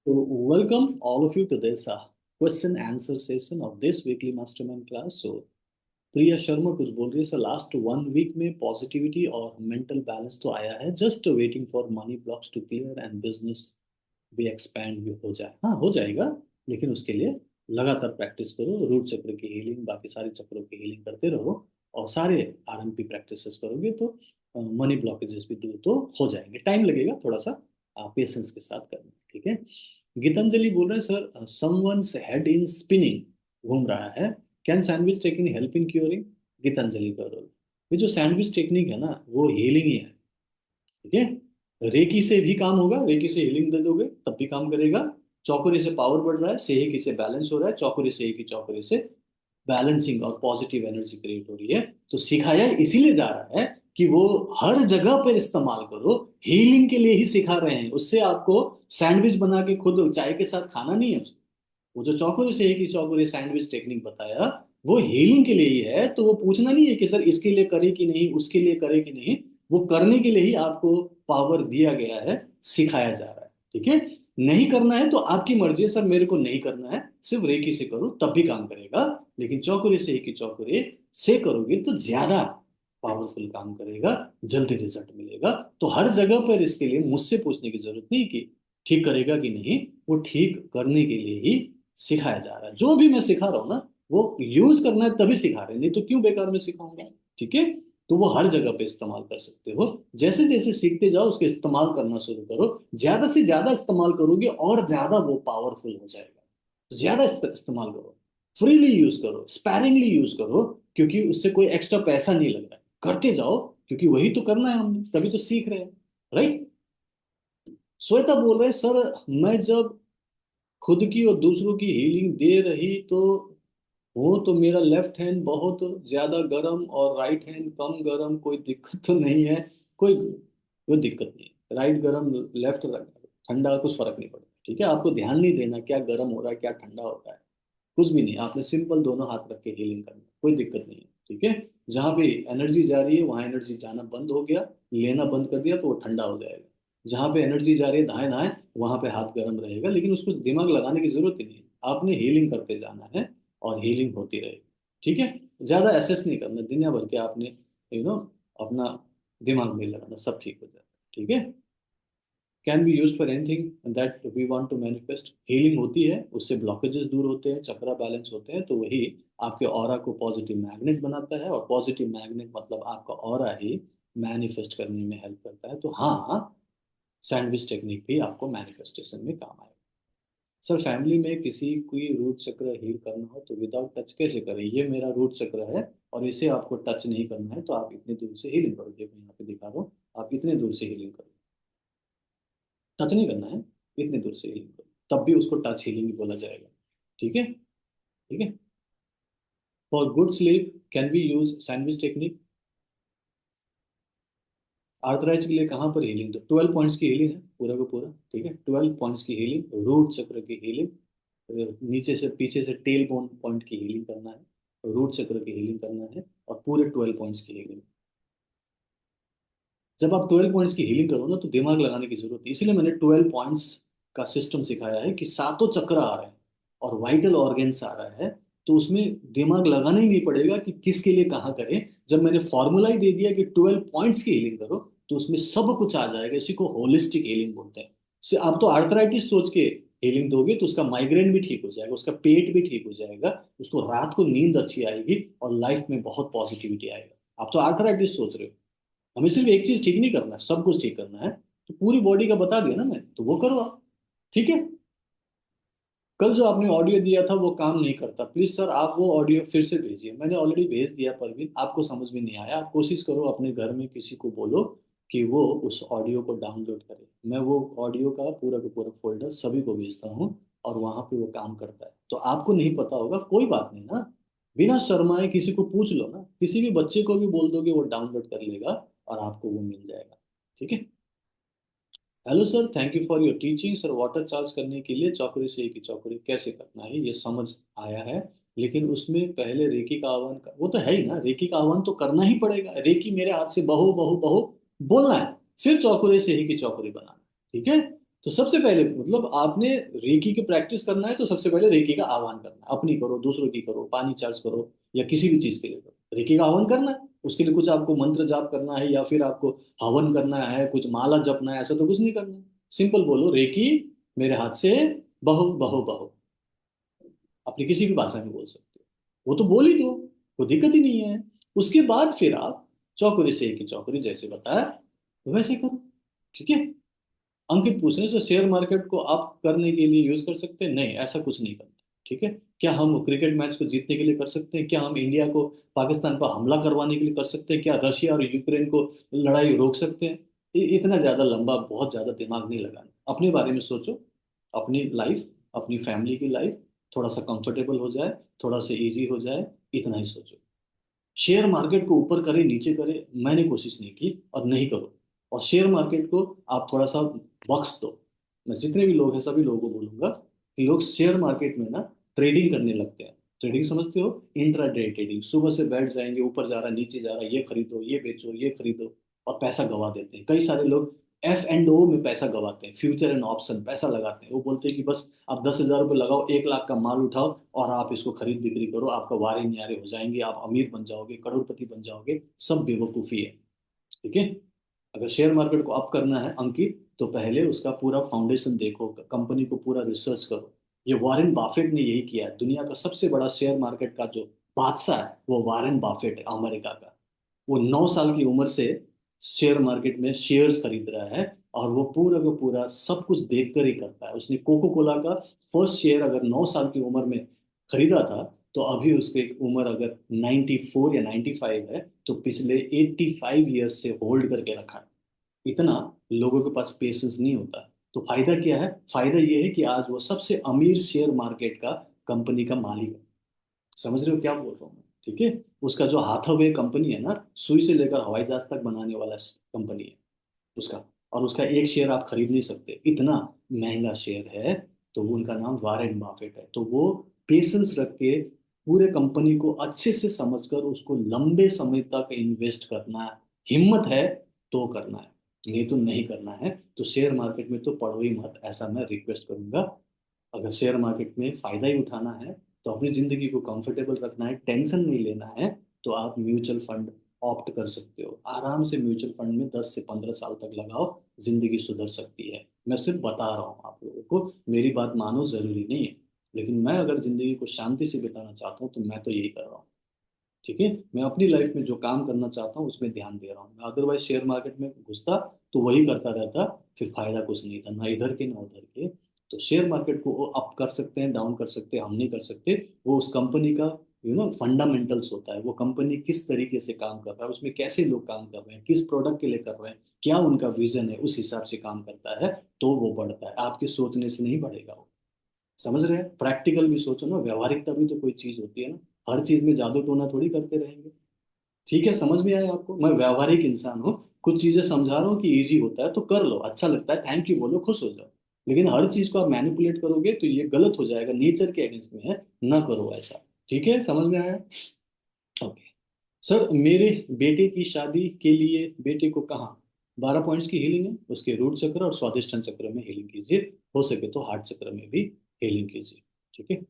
So, welcome all of you to this question answer session of this weekly mastermind class. So, Priya Sharma कुछ बोल रही है sir, last 1 week में positivity और mental balance तो आया है, just waiting for money blocks to clear and business भी एक्सपैंड भी हो जाए। हाँ, हो जाएगा, लेकिन उसके लिए लगातार प्रैक्टिस करो, रूट चक्र की हीलिंग, बाकी सारे चक्रों की हीलिंग करते रहो और सारे आरएमपी प्रैक्टिसेस करोगे तो मनी ब्लॉकेजेस भी दूर तो हो जाएंगे। टाइम लगेगा थोड़ा सा, पेशेंस के साथ करना, ठीक है। गीतांजलि बोल रहे हैं sir, someone's head in spinning घूम रहा है, can sandwich technique help in curing. Geetanjali का रोल, ये जो सैंडविच टेक्निक है ना, वो हीलिंग ही है, ठीक है। रेकी से भी काम होगा, रेकी से हीलिंग दे दोगे तब भी काम करेगा। चौकरी से पावर बढ़ रहा है, सेही से बैलेंस हो रहा है, चौकरी से की चौकरी से बैलेंसिंग और पॉजिटिव एनर्जी क्रिएट हो रही है। तो सिखाया इसीलिए जा रहा है कि वो हर जगह पर इस्तेमाल करो, हीलिंग के लिए ही सिखा रहे हैं। उससे आपको सैंडविच बना के खुद चाय के साथ खाना नहीं है। वो जो चौकोरे से की चौकोरे सैंडविच टेक्निक बताया, वो हीलिंग के लिए ही है। तो वो पूछना नहीं है कि सर इसके लिए करे कि नहीं, उसके लिए करे कि नहीं, वो करने के लिए ही आपको पावर दिया गया है, सिखाया जा रहा है, ठीक है। नहीं करना है तो आपकी मर्जी है, सर मेरे को नहीं करना है, सिर्फ रेकी से करो तब भी काम करेगा। लेकिन चौकोरे से की चौकोरे से करोगे तो ज्यादा पावरफुल काम करेगा, जल्दी रिजल्ट मिलेगा। तो हर जगह पर इसके लिए मुझसे पूछने की जरूरत नहीं कि ठीक करेगा कि नहीं, वो ठीक करने के लिए ही सिखाया जा रहा है। जो भी मैं सिखा रहा हूँ ना, वो यूज करना है तभी सिखा रहे हैं, नहीं तो क्यों बेकार में सिखाऊंगा, ठीक है। तो वो हर जगह पे इस्तेमाल कर सकते हो। जैसे जैसे सीखते जाओ उसको इस्तेमाल करना शुरू करो, ज्यादा से ज्यादा इस्तेमाल करोगे और ज्यादा वो पावरफुल हो जाएगा। तो ज्यादा इस्तेमाल करो, फ्रीली यूज करो, स्पैरिंगली यूज करो, क्योंकि उससे कोई एक्स्ट्रा पैसा नहीं लग रहा है। करते जाओ, क्योंकि वही तो करना है हमने, तभी तो सीख रहे हैं, राइट। श्वेता बोल रहे हैं सर, मैं जब खुद की और दूसरों की हीलिंग दे रही तो हूँ, तो मेरा लेफ्ट हैंड बहुत ज्यादा गर्म और राइट हैंड कम गर्म, कोई दिक्कत तो नहीं है। कोई कोई दिक्कत नहीं है, राइट गर्म लेफ्ट ठंडा, कुछ फर्क नहीं पड़ता, ठीक है। आपको ध्यान नहीं देना क्या गर्म हो रहा है क्या ठंडा हो रहा है, कुछ भी नहीं। आपने सिंपल दोनों हाथ रख के हीलिंग करना, कोई दिक्कत नहीं है, ठीक है। जहां पे एनर्जी जा रही है वहां एनर्जी जाना बंद हो गया, लेना बंद कर दिया तो वो ठंडा हो जाएगा। जहां पे एनर्जी जा रही है दाएं दाएं, वहां पे हाथ गर्म रहेगा, लेकिन उसको दिमाग लगाने की जरूरत ही नहीं है। आपने हीलिंग करते जाना है और हीलिंग होती रहेगी, ठीक है। ज्यादा एसेस नहीं करना दुनिया भर के आपने, अपना दिमाग नहीं लगाना, सब ठीक हो जाएगा, ठीक है। Can be use for anything that we want to manifest. Healing होती है, उससे ब्लॉकेजेस दूर होते हैं, चक्रा बैलेंस होते हैं, तो वही आपके ऑरा को पॉजिटिव मैग्नेट बनाता है, और पॉजिटिव मैग्नेट मतलब आपका ऑरा ही मैनिफेस्ट करने में हेल्प करता है। तो हाँ, सैंडविच टेक्निक भी आपको मैनिफेस्टेशन में काम आएगा। सर, फैमिली में किसी कोई रूट चक्र हील करना हो तो विदाउट टच कैसे करें। ये मेरा रूट चक्र है और इसे आपको टच नहीं करना है, तो आप इतने दूर से हीलिंग करो। देखो यहाँ पे दिखा रहा हूँ, आप इतने दूर से हीलिंग करो, टच नहीं करना है, इतने दूर से हीलिंग करो, तब भी उसको टच हीलिंग बोला जाएगा, ठीक है, ठीक है। For good sleep can be use sandwich technique. Arthritis के लिए कहाँ पर हीलिंग, तो 12 पॉइंट्स की हीलिंग है पूरा का पूरा, ठीक है। 12 पॉइंट्स की हीलिंग, रूट चक्र की हीलिंग, नीचे से पीछे से टेल बोन पॉइंट की हीलिंग करना है, रूट चक्र की हीलिंग करना है, और पूरे 12 पॉइंट्स की हीलिंग। जब आप 12 पॉइंट्स की हीलिंग करो ना, तो दिमाग लगाने की जरूरत है। इसलिए मैंने 12 पॉइंट्स का सिस्टम सिखाया है कि सातों चक्र आ रहे हैं और वाइटल ऑर्गेन्स आ रहा है, तो उसमें दिमाग लगाना ही नहीं पड़ेगा कि किसके लिए कहाँ करें। जब मैंने फॉर्मूला ही दे दिया कि 12 पॉइंट्स की हीलिंग करो, तो उसमें सब कुछ आ जाएगा। इसी को होलिस्टिक हीलिंग बोलते हैं। आप तो आर्थराइटिस सोच के हीलिंग दोगे तो उसका माइग्रेन भी ठीक हो जाएगा, उसका पेट भी ठीक हो जाएगा, उसको रात को नींद अच्छी आएगी और लाइफ में बहुत पॉजिटिविटी आएगा। आप तो आर्थराइटिस सोच रहे हो, हमें सिर्फ एक चीज ठीक नहीं करना है, सब कुछ ठीक करना है। तो पूरी बॉडी का बता दिया ना मैं, तो वो करो आप, ठीक है। कल जो आपने ऑडियो दिया था वो काम नहीं करता, प्लीज सर आप वो ऑडियो फिर से भेजिए। मैंने ऑलरेडी भेज दिया, परवीन आपको समझ में नहीं आया। आप कोशिश करो अपने घर में किसी को बोलो कि वो उस ऑडियो को डाउनलोड करे। मैं वो ऑडियो का पूरा फोल्डर सभी को भेजता हूँ और वहां पे वो काम करता है। तो आपको नहीं पता होगा, कोई बात नहीं ना, बिना शर्माए किसी को पूछ लो ना, किसी भी बच्चे को भी बोल दोगे वो डाउनलोड कर लेगा और आपको वो मिल जाएगा, ठीक है। Hello sir, thank you for your teaching. Sir, water charge करने के लिए चौकरी से एक ही चौकरी कैसे करना है, ये समझ आया है, लेकिन उसमें पहले रेकी का आह्वान वो तो है ही ना, रेकी का आह्वान तो करना ही पड़ेगा। रेकी मेरे हाथ से बहो बहो बहो बोलना है, फिर चौकरी से ही की चौकरी बनाना है, ठीक है। तो सबसे पहले मतलब आपने रेकी की प्रैक्टिस करना है तो सबसे पहले रेकी का आह्वान करना है। अपनी करो, दूसरों की करो, पानी चार्ज करो या किसी भी चीज के लिए करो, रेकी का आह्वान करना है। उसके लिए कुछ आपको मंत्र जाप करना है या फिर आपको हवन करना है, कुछ माला जपना है, ऐसा तो कुछ नहीं करना है। सिंपल बोलो, रेकी मेरे हाथ से बहो बहो बहो। अपनी किसी भी भाषा में बोल सकते हो, वो तो बोल ही दो, कोई दिक्कत ही नहीं है। उसके बाद फिर आप चौकरी से एक ही चौकरी जैसे बताया वैसे करो। ठीक है। अंकित पूछ रहे हैं, शेयर मार्केट को आप करने के लिए यूज कर सकते हैं? नहीं, ऐसा कुछ नहीं करना। ठीक है। क्या हम क्रिकेट मैच को जीतने के लिए कर सकते हैं? क्या हम इंडिया को पाकिस्तान पर हमला करवाने के लिए कर सकते हैं? क्या रशिया और यूक्रेन को लड़ाई रोक सकते हैं? इतना ज्यादा लंबा बहुत ज्यादा दिमाग नहीं लगाना, अपने बारे में सोचो। अपनी लाइफ, अपनी फैमिली की लाइफ थोड़ा सा कंफर्टेबल हो जाए, थोड़ा सा इजी हो जाए, इतना ही सोचो। शेयर मार्केट को ऊपर करे नीचे करे मैंने कोशिश नहीं की और नहीं करो। और शेयर मार्केट को आप थोड़ा सा बख्श दो। मैं जितने भी लोग हैं सभी लोगों को बोलूंगा कि लोग शेयर मार्केट में ना ट्रेडिंग करने लगते हैं। ट्रेडिंग समझते हो? इंट्रा डे ट्रेडिंग, सुबह से बैठ जाएंगे, ऊपर जा रहा नीचे जा रहा, ये खरीदो ये बेचो ये खरीदो, और पैसा गवा देते हैं। कई सारे लोग F&O में पैसा गवाते हैं, फ्यूचर एंड ऑप्शन पैसा लगाते हैं। वो बोलते हैं कि बस आप 10,000 रुपये लगाओ, 1 लाख का माल उठाओ और आप इसको खरीद बिक्री करो, आपका वारे न्यारे हो जाएंगे, आप अमीर बन जाओगे, करोड़पति बन जाओगे। सब बेवकूफ़ी है। ठीक है। अगर शेयर मार्केट को अप करना है अंकित, तो पहले उसका पूरा फाउंडेशन देखो, कंपनी को पूरा रिसर्च करो। ये वॉरेन बाफेट ने यही किया है। दुनिया का सबसे बड़ा शेयर मार्केट का जो बादशाह है वो वॉरेन बाफेट है, अमेरिका का। वो 9 साल की उम्र से शेयर मार्केट में शेयर्स खरीद रहा है, और वो पूरा का पूरा सब कुछ देख कर ही करता है। उसने कोको कोला का फर्स्ट शेयर अगर 9 साल की उम्र में खरीदा था, तो अभी उसकी उम्र अगर 94 या 95 है, तो पिछले 85 ईयर्स से होल्ड करके रखा है। इतना लोगों के पास पेशेंस नहीं होता। तो फायदा क्या है? फायदा ये है कि आज वो सबसे अमीर शेयर मार्केट का कंपनी का मालिक है। समझ रहे हो क्या बोल रहा हूँ मैं? ठीक है। उसका जो हाथावे कंपनी है ना, सुई से लेकर हवाई जहाज तक बनाने वाला कंपनी है उसका। और उसका एक शेयर आप खरीद नहीं सकते, इतना महंगा शेयर है। तो उनका नाम वारेन बाफेट है। तो वो पेशेंस रख के पूरे कंपनी को अच्छे से समझकर उसको लंबे समय तक इन्वेस्ट करना है। हिम्मत है तो करना है, नहीं तो नहीं करना है। तो शेयर मार्केट में तो पढ़ो ही मत, ऐसा मैं रिक्वेस्ट करूंगा। अगर शेयर मार्केट में फायदा ही उठाना है, तो अपनी जिंदगी को कंफर्टेबल रखना है, टेंशन नहीं लेना है, तो आप म्यूचुअल फंड ऑप्ट कर सकते हो। आराम से म्यूचुअल फंड में 10 से 15 साल तक लगाओ, जिंदगी सुधर सकती है। मैं सिर्फ बता रहा हूँ आप लोगों को, मेरी बात मानो जरूरी नहीं है। लेकिन मैं अगर जिंदगी को शांति से बिताना चाहता हूँ तो मैं तो यही कर रहा हूँ। ठीक है। मैं अपनी लाइफ में जो काम करना चाहता हूँ उसमें ध्यान दे रहा हूँ। मैं अदरवाइज शेयर मार्केट में घुसता तो वही करता रहता, फिर फायदा कुछ नहीं था, ना इधर के ना उधर के। तो शेयर मार्केट को वो अप कर सकते हैं, डाउन कर सकते हैं, हम नहीं कर सकते। वो उस कंपनी का फंडामेंटल्स होता है। वो कंपनी किस तरीके से काम कर रहा है, उसमें कैसे लोग काम कर रहे हैं, किस प्रोडक्ट के लिए कर रहे हैं, क्या उनका विजन है, उस हिसाब से काम करता है। तो वो बढ़ता है, आपके सोचने से नहीं बढ़ेगा वो। समझ रहे हैं? प्रैक्टिकल भी सोचो ना, व्यवहारिकता भी तो कोई चीज होती है ना। हर चीज में जादू टोना थोड़ी करते रहेंगे। ठीक है, समझ में आया आपको? मैं व्यवहारिक इंसान हूँ, कुछ चीजें समझा रहा हूँ कि इजी होता है तो कर लो, अच्छा लगता है थैंक यू बोलो, खुश हो जाओ। लेकिन हर चीज को आप मैनिपुलेट करोगे तो ये गलत हो जाएगा, नेचर के अगेंस्ट में है। ना करो ऐसा। ठीक है, समझ में आया? ओके। सर, मेरे बेटे की शादी के लिए बेटे को कहाँ 12 पॉइंट्स की हीलिंग है, उसके रूट चक्र और स्वादिष्टान चक्र में हीलिंग कीजिए। हो सके तो हार्ट चक्र में भी हीलिंग कीजिए। ठीक है।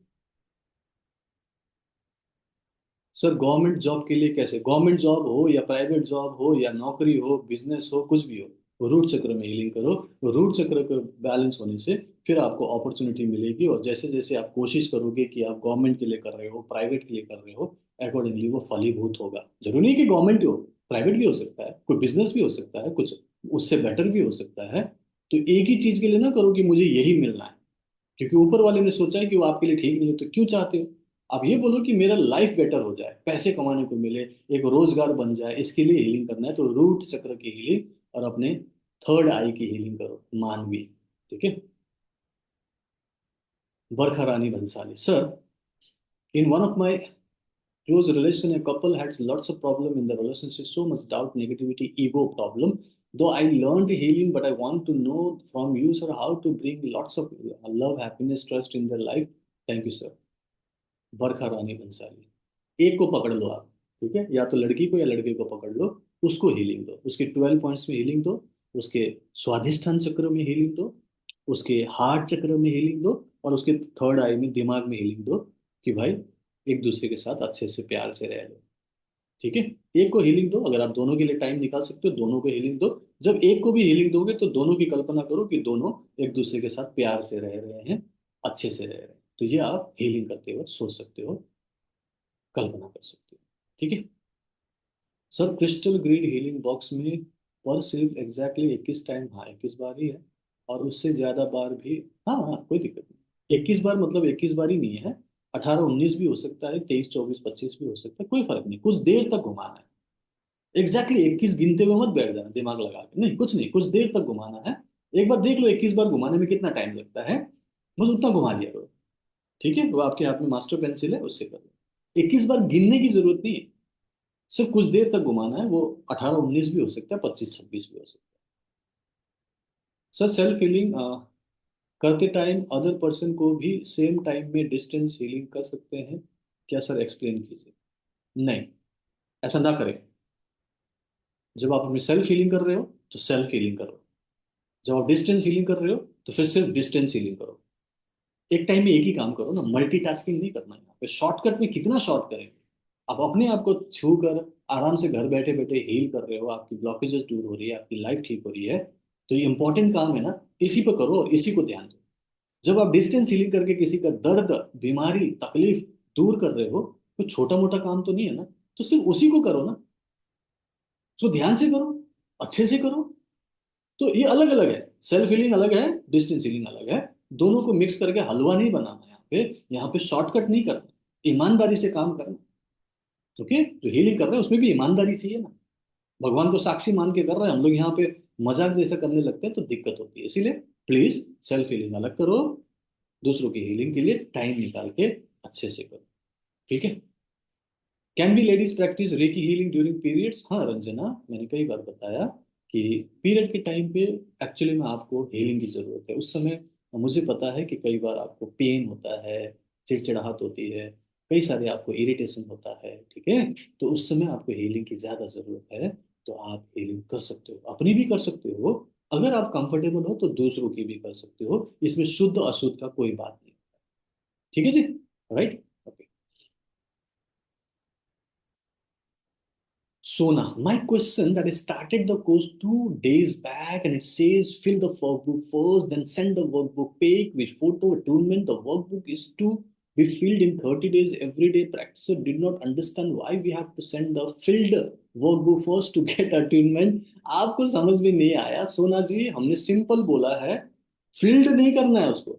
सर, गवर्नमेंट जॉब के लिए कैसे? गवर्नमेंट जॉब हो या प्राइवेट जॉब हो या नौकरी हो, बिजनेस हो, कुछ भी हो, रूट चक्र में हीलिंग करो। रूट चक्र का बैलेंस होने से फिर आपको अपॉर्चुनिटी मिलेगी, और जैसे जैसे आप कोशिश करोगे कि आप गवर्नमेंट के लिए कर रहे हो, प्राइवेट के लिए कर रहे हो, अकॉर्डिंगली वो फलीभूत होगा। जरूरी नहीं कि गवर्नमेंट ही हो, प्राइवेट भी हो सकता है, कोई बिजनेस भी हो सकता है, कुछ उससे बेटर भी हो सकता है। तो एक ही चीज के लिए ना करो कि मुझे यही मिलना है, क्योंकि ऊपर वाले ने सोचा है कि वो आपके लिए ठीक नहीं है, तो क्यों चाहते हो? आप ये बोलो कि मेरा लाइफ बेटर हो जाए, पैसे कमाने को मिले, एक रोजगार बन जाए, इसके लिए हीलिंग करना है। तो रूट चक्र की हीलिंग और अपने थर्ड आई की हीलिंग करो, मानवी। ठीक है। Barkha Rani Bhansali sir, in one of my close relation, a couple had lots of problem in the relationship, so much doubt, negativity, ego problem. Though I learned healing, but I want to know from you, sir, how to bring lots of love, happiness, trust in their life. Thank you, sir. बरखा रानी भंसाली, एक को पकड़ लो आप। ठीक है, या तो लड़की को या लड़के को पकड़ लो, उसको हीलिंग दो, उसके 12 पॉइंट्स में हीलिंग दो, उसके स्वाधिष्ठान चक्र में हीलिंग दो, उसके हार्ट चक्र में हीलिंग दो, और उसके थर्ड आई में, दिमाग में हीलिंग दो, कि भाई एक दूसरे के साथ अच्छे से प्यार से रह लो। ठीक है। एक को हीलिंग दो, अगर आप दोनों के लिए टाइम निकाल सकते हो दोनों को हीलिंग दो। जब एक को भी हीलिंग दोगे तो दोनों की कल्पना करो कि दोनों एक दूसरे के साथ प्यार से रह रहे हैं, अच्छे से रह रहे हैं। तो ये आप हीलिंग करते हो सोच सकते हो, कल्पना कर सकते हो। ठीक है। Sir crystal grid healing box में पर सिर्फ एग्जैक्टली 21 टाइम, हाँ 21 बार ही है। और उससे ज्यादा बार भी, हाँ हाँ कोई दिक्कत नहीं। 21 बार मतलब 21 बार ही नहीं है, 18 19 भी हो सकता है, 23 24 25 भी हो सकता है, कोई फर्क नहीं, कुछ देर तक घुमाना है। एग्जैक्टली 21 गिनते हुए मत बैठ जाना दिमाग लगा के, नहीं कुछ नहीं, कुछ देर तक घुमाना है। एक बार देख लो 21 बार घुमाने में कितना टाइम लगता है, बस उतना घुमा लिया करो। ठीक है, वो आपके हाथ में मास्टर पेंसिल है, उससे करो। 21 बार गिनने की जरूरत नहीं है, सिर्फ कुछ देर तक घुमाना है। वो 18 19 भी हो सकता है, 25 26 भी हो सकता है। सर सेल्फ हीलिंग करते टाइम अदर पर्सन को भी सेम टाइम में डिस्टेंस हीलिंग कर सकते हैं क्या सर, एक्सप्लेन कीजिए। नहीं, ऐसा ना करें। जब आप अपनी सेल्फ हीलिंग कर रहे हो तो सेल्फ हीलिंग करो, जब आप डिस्टेंस हीलिंग कर रहे हो तो फिर सिर्फ डिस्टेंस हीलिंग करो। एक टाइम में एक ही काम करो ना, मल्टीटास्किंग नहीं करना है यहाँ पे। शॉर्टकट में कितना शॉर्ट करेंगे। आप अपने आप को छू कर आराम से घर बैठे बैठे हील कर रहे हो, आपकी ब्लॉकेजेस दूर हो रही है, आपकी लाइफ ठीक हो रही है। तो ये इंपॉर्टेंट काम है ना, इसी पे करो और इसी को ध्यान दो। जब आप डिस्टेंस हीलिंग करके किसी का दर्द, बीमारी, तकलीफ दूर कर रहे हो, तो छोटा मोटा काम तो नहीं है ना, तो सिर्फ उसी को करो ना। तो ध्यान से करो, अच्छे से करो। तो ये अलग अलग है, सेल्फ हीलिंग अलग है, डिस्टेंस हीलिंग अलग है। दोनों को मिक्स करके हलवा नहीं बनाना यहाँ पे। यहाँ पे शॉर्टकट नहीं करना, ईमानदारी से काम करना। ओके, जो हीलिंग कर रहे हैं उसमें भी ईमानदारी चाहिए ना। भगवान को साक्षी मान के कर रहे हैं, हम लोग यहाँ पे मजाक जैसा करने लगते हैं तो दिक्कत होती है। इसीलिए प्लीज सेल्फ हीलिंग अलग करो, दूसरों की हीलिंग के लिए टाइम निकाल के अच्छे से करो। ठीक है। Can B ladies practice recce healing during periods? हाँ रंजना, मैंने कई बार बताया कि पीरियड के टाइम पे एक्चुअली में आपको हीलिंग की जरूरत है। उस समय मुझे पता है कि कई बार आपको पेन होता है, चिड़चिड़ाहट होती है, कई सारे आपको इरिटेशन होता है। ठीक है। तो उस समय आपको हीलिंग की ज्यादा जरूरत है। तो आप हीलिंग कर सकते हो, अपनी भी कर सकते हो, अगर आप कंफर्टेबल हो तो दूसरों की भी कर सकते हो। इसमें शुद्ध अशुद्ध का कोई बात नहीं। ठीक है जी। Right. Sona, my question that I started the course 2 days back and it says fill the workbook first, then send the workbook pic with photo attunement. The workbook is to be filled in 30 days everyday practice. So did not understand why we have to send the filled workbook first to get attunement. आपको समझ में नहीं आया सोना जी, हमने simple बोला है, field नहीं करना है उसको।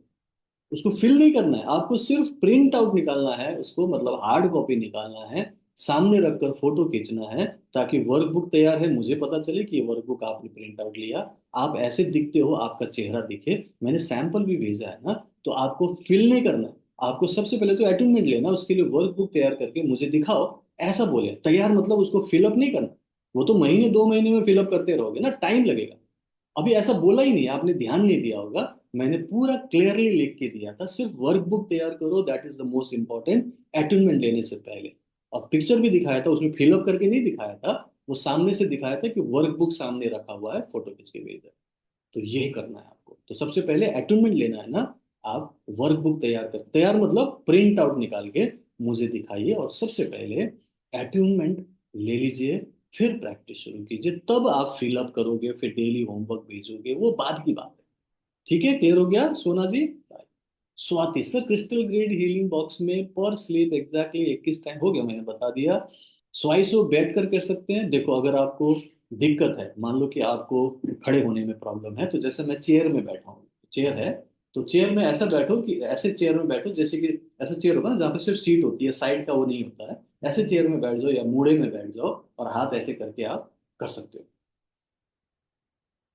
उसको फिल नहीं करना है, आपको सिर्फ प्रिंट आउट निकालना है उसको, मतलब हार्ड कॉपी निकालना है, सामने रखकर फोटो खींचना है, ताकि वर्कबुक तैयार है मुझे पता चले कि ये वर्कबुक आपने प्रिंट आउट लिया। आप ऐसे दिखते हो, आपका चेहरा दिखे, मैंने सैंपल भी भेजा है ना। तो आपको फिल नहीं करना है, आपको सबसे पहले तो अटेनमेंट लेना, उसके लिए वर्कबुक तैयार करके मुझे दिखाओ, ऐसा बोले। तैयार मतलब उसको फिलअप नहीं करना, वो तो महीने 2 महीने में फिलअप करते रहोगे ना, टाइम लगेगा। अभी ऐसा बोला ही नहीं, आपने ध्यान नहीं दिया होगा। मैंने पूरा क्लियरली लिख के दिया था, सिर्फ वर्कबुक तैयार करो, that is the most important, attainment लेने से पहले। और पिक्चर भी दिखाया था, उसमें फिलअप करके नहीं दिखाया था, वो सामने से दिखाया था कि वर्कबुक सामने रखा हुआ है, फोटो खींच के भेजा है। तो यही करना है आपको। तो सबसे पहले अटेनमेंट लेना है ना, आप वर्कबुक तैयार कर, तैयार मतलब प्रिंट आउट निकाल के मुझे दिखाइए, और सबसे पहले अटेनमेंट ले लीजिए, फिर प्रैक्टिस शुरू कीजिए, तब आप फिलअप करोगे, फिर डेली होमवर्क भेजोगे, वो बाद की बात है। ठीक है, क्लियर हो गया Sona ji? Swati, sir crystal grade healing box में पर स्लीप एग्जैक्टली 21 टाइम हो गया, मैंने बता दिया। स्वाइसो बैठ कर सकते हैं। देखो अगर आपको दिक्कत है, मान लो कि आपको खड़े होने में प्रॉब्लम है, तो जैसे मैं चेयर में बैठा हूँ, चेयर है, तो चेयर में ऐसा बैठो कि ऐसे चेयर में बैठो जैसे कि ऐसा चेयर होगा ना जहाँ पे सिर्फ सीट होती है, साइड का वो नहीं होता है। ऐसे चेयर में बैठ जाओ या मूड़े में बैठ जाओ, और हाथ ऐसे करके आप कर सकते हो।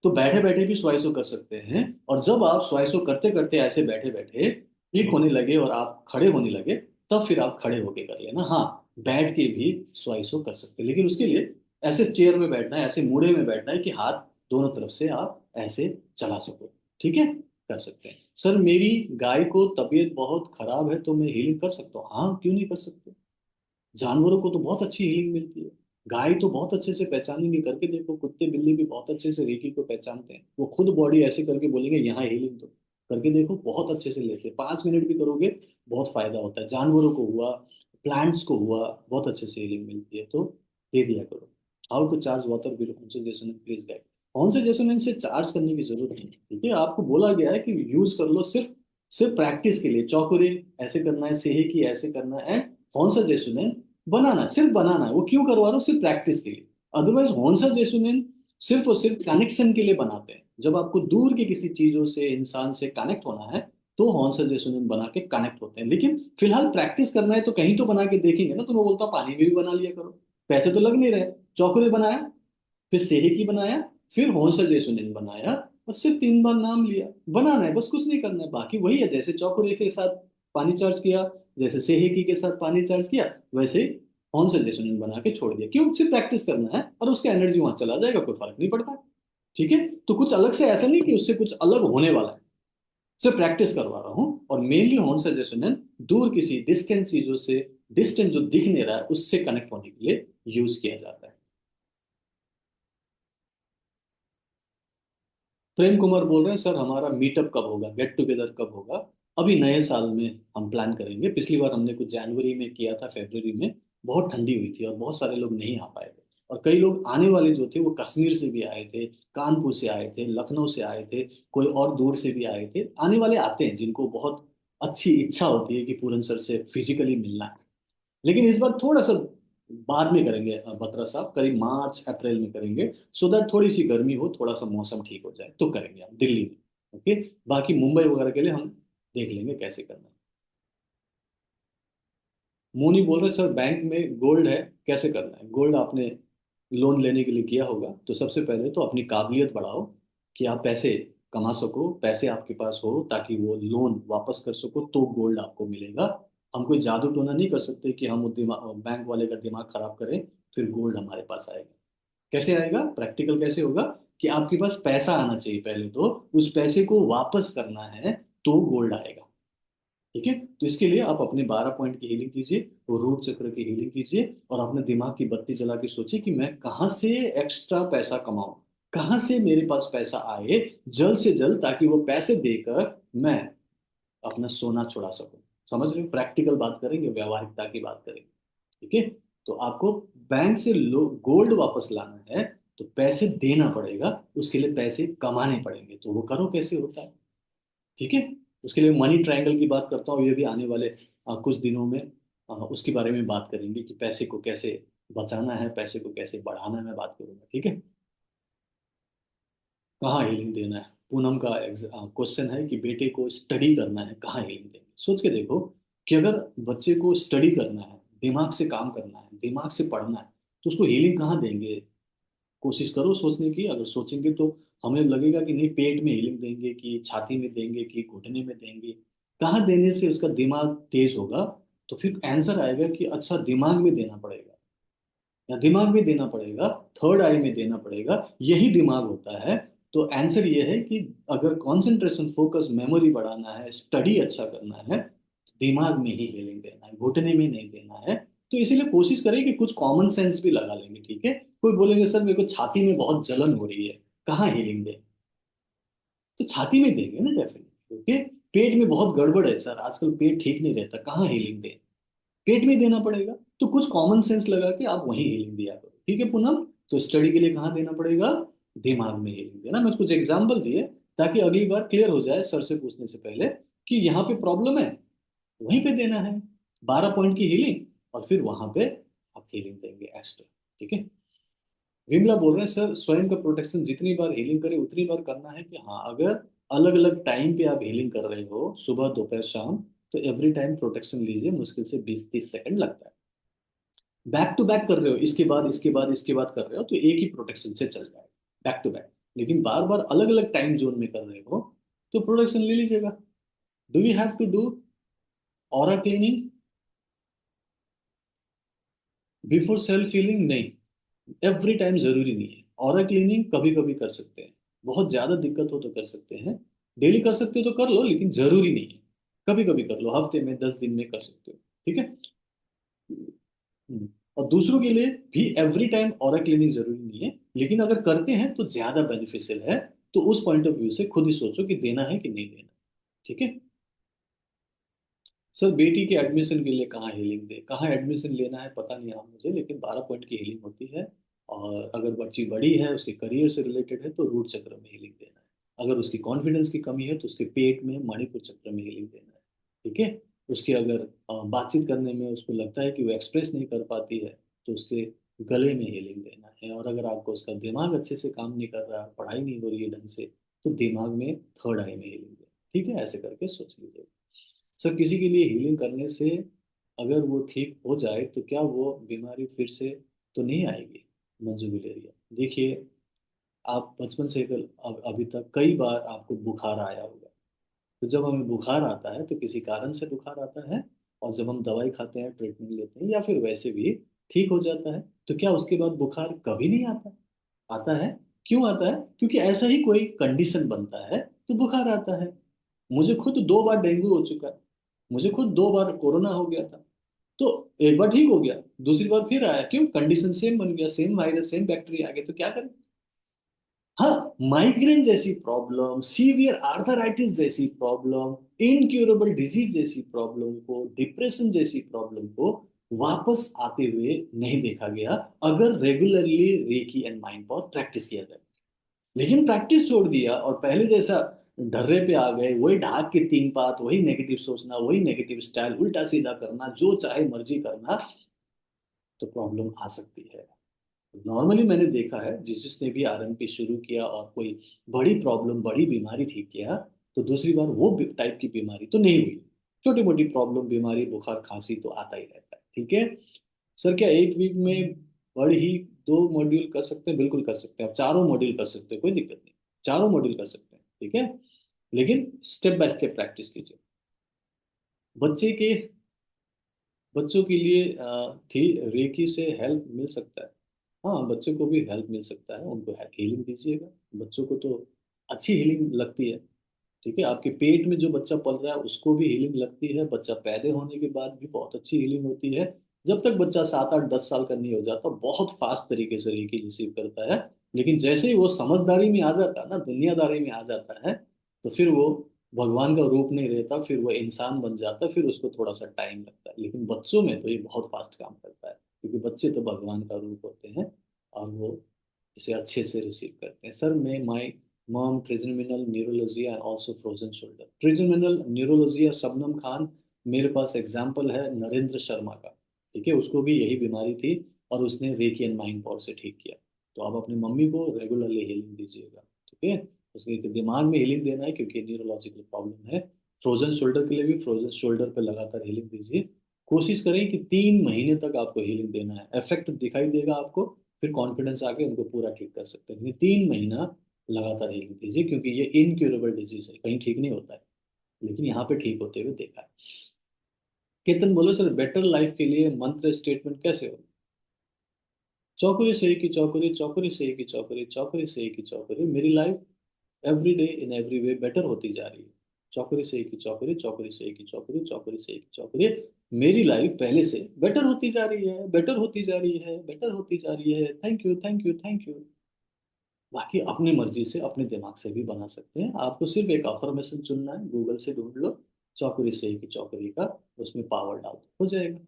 तो बैठे बैठे भी स्वाइसो कर सकते हैं। और जब आप स्वाइसो करते करते ऐसे बैठे बैठे ठीक होने लगे और आप खड़े होने लगे, तब फिर आप खड़े होके कर लेना। हाँ, बैठ के भी स्वाइसो कर सकते हैं, लेकिन उसके लिए ऐसे चेयर में बैठना है, ऐसे मूड़े में बैठना है कि हाथ दोनों तरफ से आप ऐसे चला सको। ठीक है, कर सकते हैं। सर मेरी गाय को तबीयत बहुत खराब है, तो मैं हीलिंग कर सकता हूँ? हाँ, क्यों नहीं कर सकते। जानवरों को तो बहुत अच्छी हीलिंग मिलती है। गाय तो बहुत अच्छे से पहचानेंगे, करके देखो, कुत्ते बिल्ली भी बहुत अच्छे से रेकी को पहचानते हैं, वो खुद बॉडी ऐसे करके बोलेंगे यहाँ हीलिंग दो। करके देखो, बहुत अच्छे से लेके 5 मिनट भी करोगे, बहुत फायदा होता है। जानवरों को हुआ, प्लांट्स को हुआ, बहुत अच्छे से हीलिंग मिलती है, तो दे दिया करो। How to charge water bill हॉन्स जैसोनेम प्लीज गाइड। हॉन्स जैसोनेम से चार्ज करने की जरूरत नहीं, ठीक है, आपको बोला गया है कि यूज कर लो सिर्फ सिर्फ प्रैक्टिस के लिए। चौकुरे ऐसे करना है, सेहेकी ऐसे करना है, एंड हॉन्स जैसोनेम बनाना है, सिर्फ बनाना है। वो क्यों करवा रहा हूँ? सिर्फ प्रैक्टिस के लिए। अदरवाइज हॉन्स जैसोनेम सिर्फ और सिर्फ कनेक्शन के लिए बनाते हैं। जब आपको दूर के किसी चीजों से, इंसान से कनेक्ट होना है, तो हॉन्स जैसोनेम बना के कनेक्ट होते हैं। लेकिन फिलहाल प्रैक्टिस करना है तो कहीं तो बना के देखेंगे ना। तो मैं बोलता हूँ पानी में भी बना लिया करो, पैसे तो लग नहीं रहे। चौकरे बनाया, फिर सेहेकी बनाया, फिर हौंसा जेसुनिन बनाया, और सिर्फ 3 बार नाम लिया। बनाना है बस, कुछ नहीं करना है, बाकी वही है। जैसे चौकुरे के साथ पानी चार्ज किया, जैसे सेहेकी के साथ पानी चार्ज किया, वैसे ही हौंसा जेसुनिन बना के छोड़ दिया। क्यों? सिर्फ प्रैक्टिस करना है और उसका एनर्जी वहां चला जाएगा, कोई फर्क नहीं पड़ता। ठीक है, तो कुछ अलग से ऐसा नहीं कि उससे कुछ अलग होने वाला है। सिर्फ प्रैक्टिस करवा रहा हूँ। और मेनली हौंसा जेसुनिन दूर किसी डिस्टेंस चीजों से, डिस्टेंस जो दिख नहीं रहा है, उससे कनेक्ट होने के लिए यूज किया जाता है। प्रेम कुमार बोल रहे हैं, सर हमारा मीटअप कब होगा, गेट टुगेदर कब होगा? अभी नए साल में हम प्लान करेंगे। पिछली बार हमने कुछ जनवरी में किया था, फरवरी में। बहुत ठंडी हुई थी और बहुत सारे लोग नहीं आ पाए थे। और कई लोग आने वाले जो थे वो कश्मीर से भी आए थे, कानपुर से आए थे, लखनऊ से आए थे, कोई और दूर से भी आए थे। आने वाले आते हैं जिनको बहुत अच्छी इच्छा होती है कि पूरन सर से फिजिकली मिलना है। लेकिन इस बार थोड़ा सा बाद में करेंगे, बत्रा साहब, करीब मार्च अप्रैल में करेंगे। सो दैट थोड़ी सी गर्मी हो, थोड़ा सा मौसम ठीक हो जाए, तो करेंगे हम दिल्ली में। ओके, बाकी मुंबई वगैरह के लिए हम देख लेंगे कैसे करना है। मोनी बोल रहे सर बैंक में गोल्ड है, कैसे करना है? गोल्ड आपने लोन लेने के लिए किया होगा, तो सबसे पहले तो अपनी काबिलियत बढ़ाओ कि आप पैसे कमा सको, पैसे आपके पास हो, ताकि वो लोन वापस कर सको, तो गोल्ड आपको मिलेगा। हम कोई जादू टोना नहीं कर सकते कि हम वो दिमाग, बैंक वाले का दिमाग खराब करें, फिर गोल्ड हमारे पास आएगा। कैसे आएगा? प्रैक्टिकल कैसे होगा? कि आपके पास पैसा आना चाहिए पहले, तो उस पैसे को वापस करना है, तो गोल्ड आएगा। ठीक है, तो इसके लिए आप अपने 12 पॉइंट की हीलिंग कीजिए, और रूट चक्र की हीलिंग कीजिए, और अपने दिमाग की बत्ती जला के सोचिए कि मैं कहाँ से एक्स्ट्रा पैसा कमाऊं, कहाँ से मेरे पास पैसा आए जल्द से जल्द, ताकि वो पैसे देकर मैं अपना सोना छुड़ा सकूं। समझ रहे हो? प्रैक्टिकल बात करेंगे, व्यवहारिकता की बात करेंगे। ठीक है, तो आपको बैंक से गोल्ड वापस लाना है, तो पैसे देना पड़ेगा, उसके लिए पैसे कमाने पड़ेंगे। तो वो करो, कैसे होता है? ठीक है, उसके लिए मनी ट्रायंगल की बात करता हूँ, ये भी आने वाले कुछ दिनों में उसके बारे में बात करेंगे कि पैसे को कैसे बचाना है, पैसे को कैसे बढ़ाना है, मैं बात करूंगा। ठीक है, कहाँ हीलिंग देना है? पूनम का क्वेश्चन है कि बेटे को स्टडी करना है, कहाँ हीलिंग देंगे? सोच के देखो कि अगर बच्चे को स्टडी करना है, दिमाग से काम करना है, दिमाग से पढ़ना है, तो उसको हीलिंग कहाँ देंगे? कोशिश करो सोचने की। अगर सोचेंगे तो हमें लगेगा कि नहीं, पेट में हीलिंग देंगे, कि छाती में देंगे, कि घुटने में देंगे, कहाँ देने से उसका दिमाग तेज होगा? तो फिर आंसर आएगा कि अच्छा, दिमाग में देना पड़ेगा, या दिमाग में देना पड़ेगा, थर्ड आई में देना पड़ेगा, यही दिमाग होता है। तो आंसर ये है कि अगर कंसंट्रेशन, फोकस, मेमोरी बढ़ाना है, स्टडी अच्छा करना है, दिमाग में ही हीलिंग देना है, घुटने में नहीं देना है। तो इसीलिए कोशिश करें कि कुछ कॉमन सेंस भी लगा लेंगे। ठीक है, कोई बोलेंगे सर मेरे को छाती में बहुत जलन हो रही है, कहाँ हीलिंग दे? तो छाती में देंगे ना डेफिनेटली। ओके, पेट में बहुत गड़बड़ है सर, आजकल पेट ठीक नहीं रहता, कहाँ हीलिंग दे? पेट में देना पड़ेगा। तो कुछ कॉमन सेंस लगा के आप वहीं हीलिंग दिया करो। ठीक है पूनम, तो स्टडी के लिए कहाँ देना पड़ेगा? दिमाग में हीलिंग देना। मैं कुछ एग्जाम्पल दिए ताकि अगली बार क्लियर हो जाए सर से पूछने से पहले कि यहाँ पे प्रॉब्लम है, वहीं पे देना है 12 पॉइंट की हीलिंग, और फिर वहां पे आप हीलिंग देंगे एक्स्ट्रा। ठीक है, विमला बोल रहे हैं सर स्वयं का प्रोटेक्शन जितनी बार हीलिंग करे उतनी बार करना है कि? हाँ, अगर अलग अलग टाइम पे आप हीलिंग कर रहे हो, सुबह दोपहर शाम, तो एवरी टाइम प्रोटेक्शन लीजिए, मुश्किल से 20-30 सेकंड लगता है। बैक टू बैक कर रहे हो, इसके बाद इसके बाद इसके बाद कर रहे हो, तो एक ही प्रोटेक्शन से चल जाएगा, बैक टू बैक। लेकिन बार बार अलग अलग टाइम जोन में कर रहे हो, तो प्रोटेक्शन ले लीजिएगा। Do we have to do aura cleaning before self healing? नहीं, एवरी टाइम जरूरी नहीं है। ऑरा क्लीनिंग कभी कभी कर सकते हैं, बहुत ज्यादा दिक्कत हो तो कर सकते हैं। डेली कर सकते हो तो कर लो, लेकिन जरूरी नहीं है। कभी कभी कर लो, हफ्ते में 10 दिन में कर सकते हो। ठीक है। और दूसरों के लिए भी एवरी टाइम ऑरा क्लीनिंग जरूरी नहीं है, लेकिन अगर करते हैं तो ज्यादा बेनिफिशियल है। तो उस पॉइंट ऑफ व्यू से खुद ही सोचो कि देना है कि नहीं देना। ठीक है। सर बेटी के एडमिशन के लिए कहाँ हीलिंग दे, कहाँ एडमिशन लेना है पता नहीं आप मुझे, लेकिन 12 पॉइंट की हीलिंग होती है। और अगर बच्ची बड़ी है, उसके करियर से रिलेटेड है, तो रूट चक्र में हीलिंग देना है। अगर उसकी कॉन्फिडेंस की कमी है तो उसके पेट में मणिपुर चक्र में हीलिंग देना है। ठीक है। उसके अगर बातचीत करने में उसको लगता है कि वो एक्सप्रेस नहीं कर पाती है, तो उसके गले में हीलिंग देना है। और अगर आपको उसका दिमाग अच्छे से काम नहीं कर रहा, पढ़ाई नहीं हो रही है ढंग से, तो दिमाग में थर्ड आई में हीलिंग देना। ठीक है, ऐसे करके सोच लीजिए। सर किसी के लिए हीलिंग करने से अगर वो ठीक हो जाए तो क्या वो बीमारी फिर से तो नहीं आएगी? मंजू गुलेरिया, देखिए, आप बचपन से अभी तक कई बार आपको बुखार आया होगा। तो जब हमें बुखार आता है तो किसी कारण से बुखार आता है, और जब हम दवाई खाते हैं, ट्रीटमेंट लेते हैं, या फिर वैसे भी ठीक हो जाता है, तो क्या उसके बाद बुखार कभी नहीं आता? आता है। क्यों आता है? क्योंकि ऐसा ही कोई कंडीशन बनता है तो बुखार आता है। मुझे खुद 2 बार डेंगू हो चुका है, मुझे खुद 2 बार कोरोना हो गया था। तो एक बार ठीक हो गया, दूसरी बार फिर आया, क्यों? कंडीशन सेम बन गया, सेम वायरस सेम बैक्टीरिया आ गया, तो क्या करें? हाँ, माइग्रेन जैसी प्रॉब्लम, सीवियर आर्थराइटिस जैसी प्रॉब्लम, इनक्यूरेबल डिजीज जैसी प्रॉब्लम को, डिप्रेशन जैसी प्रॉब्लम को वापस आते हुए नहीं देखा गया, अगर regularly recce and mind power practice किया जाए। लेकिन प्रैक्टिस छोड़ दिया और पहले जैसा ढर्रे पे आ गए, वही ढाक के 3 बात, वही नेगेटिव सोचना, वही नेगेटिव स्टाइल, उल्टा सीधा करना, जो चाहे मर्जी करना, तो प्रॉब्लम आ सकती है। नॉर्मली मैंने देखा है, जिसने भी आरएमपी शुरू किया और कोई बड़ी प्रॉब्लम, बड़ी बीमारी ठीक किया, तो दूसरी बार वो टाइप की बीमारी तो नहीं हुई। छोटी मोटी प्रॉब्लम, बीमारी, बुखार, खांसी तो आता ही रहता है। ठीक है। सर क्या एक वीक में बड़ी ही 2 मॉड्यूल कर सकते हैं? बिल्कुल कर सकते हैं, आप चारों मॉड्यूल कर सकते हैं, कोई दिक्कत नहीं। चारों मॉड्यूल कर सकते हैं, ठीक है। लेकिन स्टेप बाय स्टेप प्रैक्टिस कीजिए। बच्चे के बच्चों के लिए ठीक रेकी से हेल्प मिल सकता है। हाँ, बच्चे को भी हेल्प मिल सकता है, उनको हीलिंग दीजिएगा। बच्चों को तो अच्छी हीलिंग लगती है। ठीक है, आपके पेट में जो बच्चा पल रहा है उसको भी हीलिंग लगती है, बच्चा पैदा होने के बाद भी बहुत अच्छी हीलिंग होती है। जब तक बच्चा 7 8 10 साल का नहीं हो जाता, बहुत फास्ट तरीके से रेकी रिसीव करता है। लेकिन जैसे ही वो समझदारी में आ जाता है ना, दुनियादारी में आ जाता है, तो फिर वो भगवान का रूप नहीं रहता, फिर वो इंसान बन जाता है, फिर उसको थोड़ा सा टाइम लगता है। लेकिन बच्चों में तो ये बहुत फास्ट काम करता है, क्योंकि बच्चे तो भगवान का रूप होते हैं, और वो इसे अच्छे से रिसीव करते हैं। सर मैं my mom trigeminal neurology and also frozen shoulder. Trigeminal neurology या शबनम खान, मेरे पास एग्जाम्पल है नरेंद्र शर्मा का। ठीक है, उसको भी यही बीमारी थी, और उसने रेकी एंड माइंड पावर से ठीक किया। तो आप अपनी मम्मी को रेगुलरली हीलिंग दीजिएगा। ठीक है। उसके दिमाग में हीलिंग देना है, क्योंकि न्यूरोलॉजिकल प्रॉब्लम है। फ्रोजन शोल्डर के लिए भी फ्रोजन शोल्डर पे लगातार हीलिंग दीजिए। कोशिश करें कि 3 महीने तक आपको हीलिंग देना है, इफेक्ट दिखाई देगा आपको, फिर कॉन्फिडेंस आके उनको पूरा ठीक कर सकते हैं। ये 3 महीना लगातार हीलिंग दीजिए, क्योंकि ये इनक्यूरेबल डिजीज है, कहीं ठीक नहीं होता है, लेकिन यहाँ पे ठीक होते हुए देखा है। केतन बोले सर बेटर लाइफ के लिए मंत्र स्टेटमेंट कैसे हो? चौकरी से की चौकरी, चौकरी से की चौकरी, चौकरी से की चौकरी, मेरी life every day in every way better होती जा रही है। चौकरी से की चौकरी, चौकरी से की चौकरी, चौकरी से की चौकरी, मेरी लाइफ पहले से बेटर होती जा रही है, बेटर होती जा रही है, बेटर होती जा रही है। Thank you, thank you, thank you. बाकी अपनी मर्जी से, अपने दिमाग से भी बना सकते हैं। आपको सिर्फ एक अफर्मेशन चुनना है, गूगल से ढूंढ लो, चौकरी से की चौकरी का, उसमें पावर डाल दो, हो जाएगा।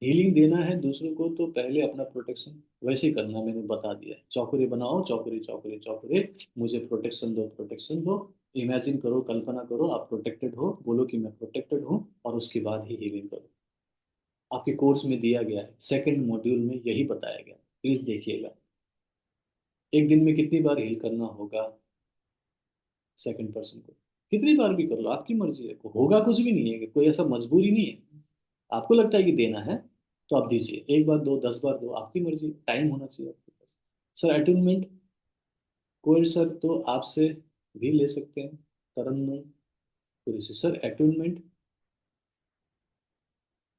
हीलिंग देना है दूसरों को, तो पहले अपना प्रोटेक्शन वैसे ही करना, मैंने बता दिया है। चौकरी बनाओ, चौकरी चौकरी चौकरी, मुझे प्रोटेक्शन दो, प्रोटेक्शन दो। इमेजिन करो, कल्पना करो आप प्रोटेक्टेड हो, बोलो कि मैं प्रोटेक्टेड हूँ, और उसके बाद ही हीलिंग करो। आपके कोर्स में दिया गया है, सेकंड मॉड्यूल में यही बताया गया, प्लीज देखिएगा। एक दिन में कितनी बार हील करना होगा सेकंड पर्सन को? कितनी बार भी कर लो, आपकी मर्जी है, होगा कुछ भी नहीं है, कोई ऐसा मजबूरी नहीं है। आपको लगता है कि देना है, तो आप दीजिए, 1 बार दो, 10 बार दो, आपकी मर्जी, टाइम होना चाहिए आपके पास। सर अटूनमेंट, कोई सर तो आपसे भी ले सकते हैं, तरन्नुम पुरी से। सर अटूनमेंट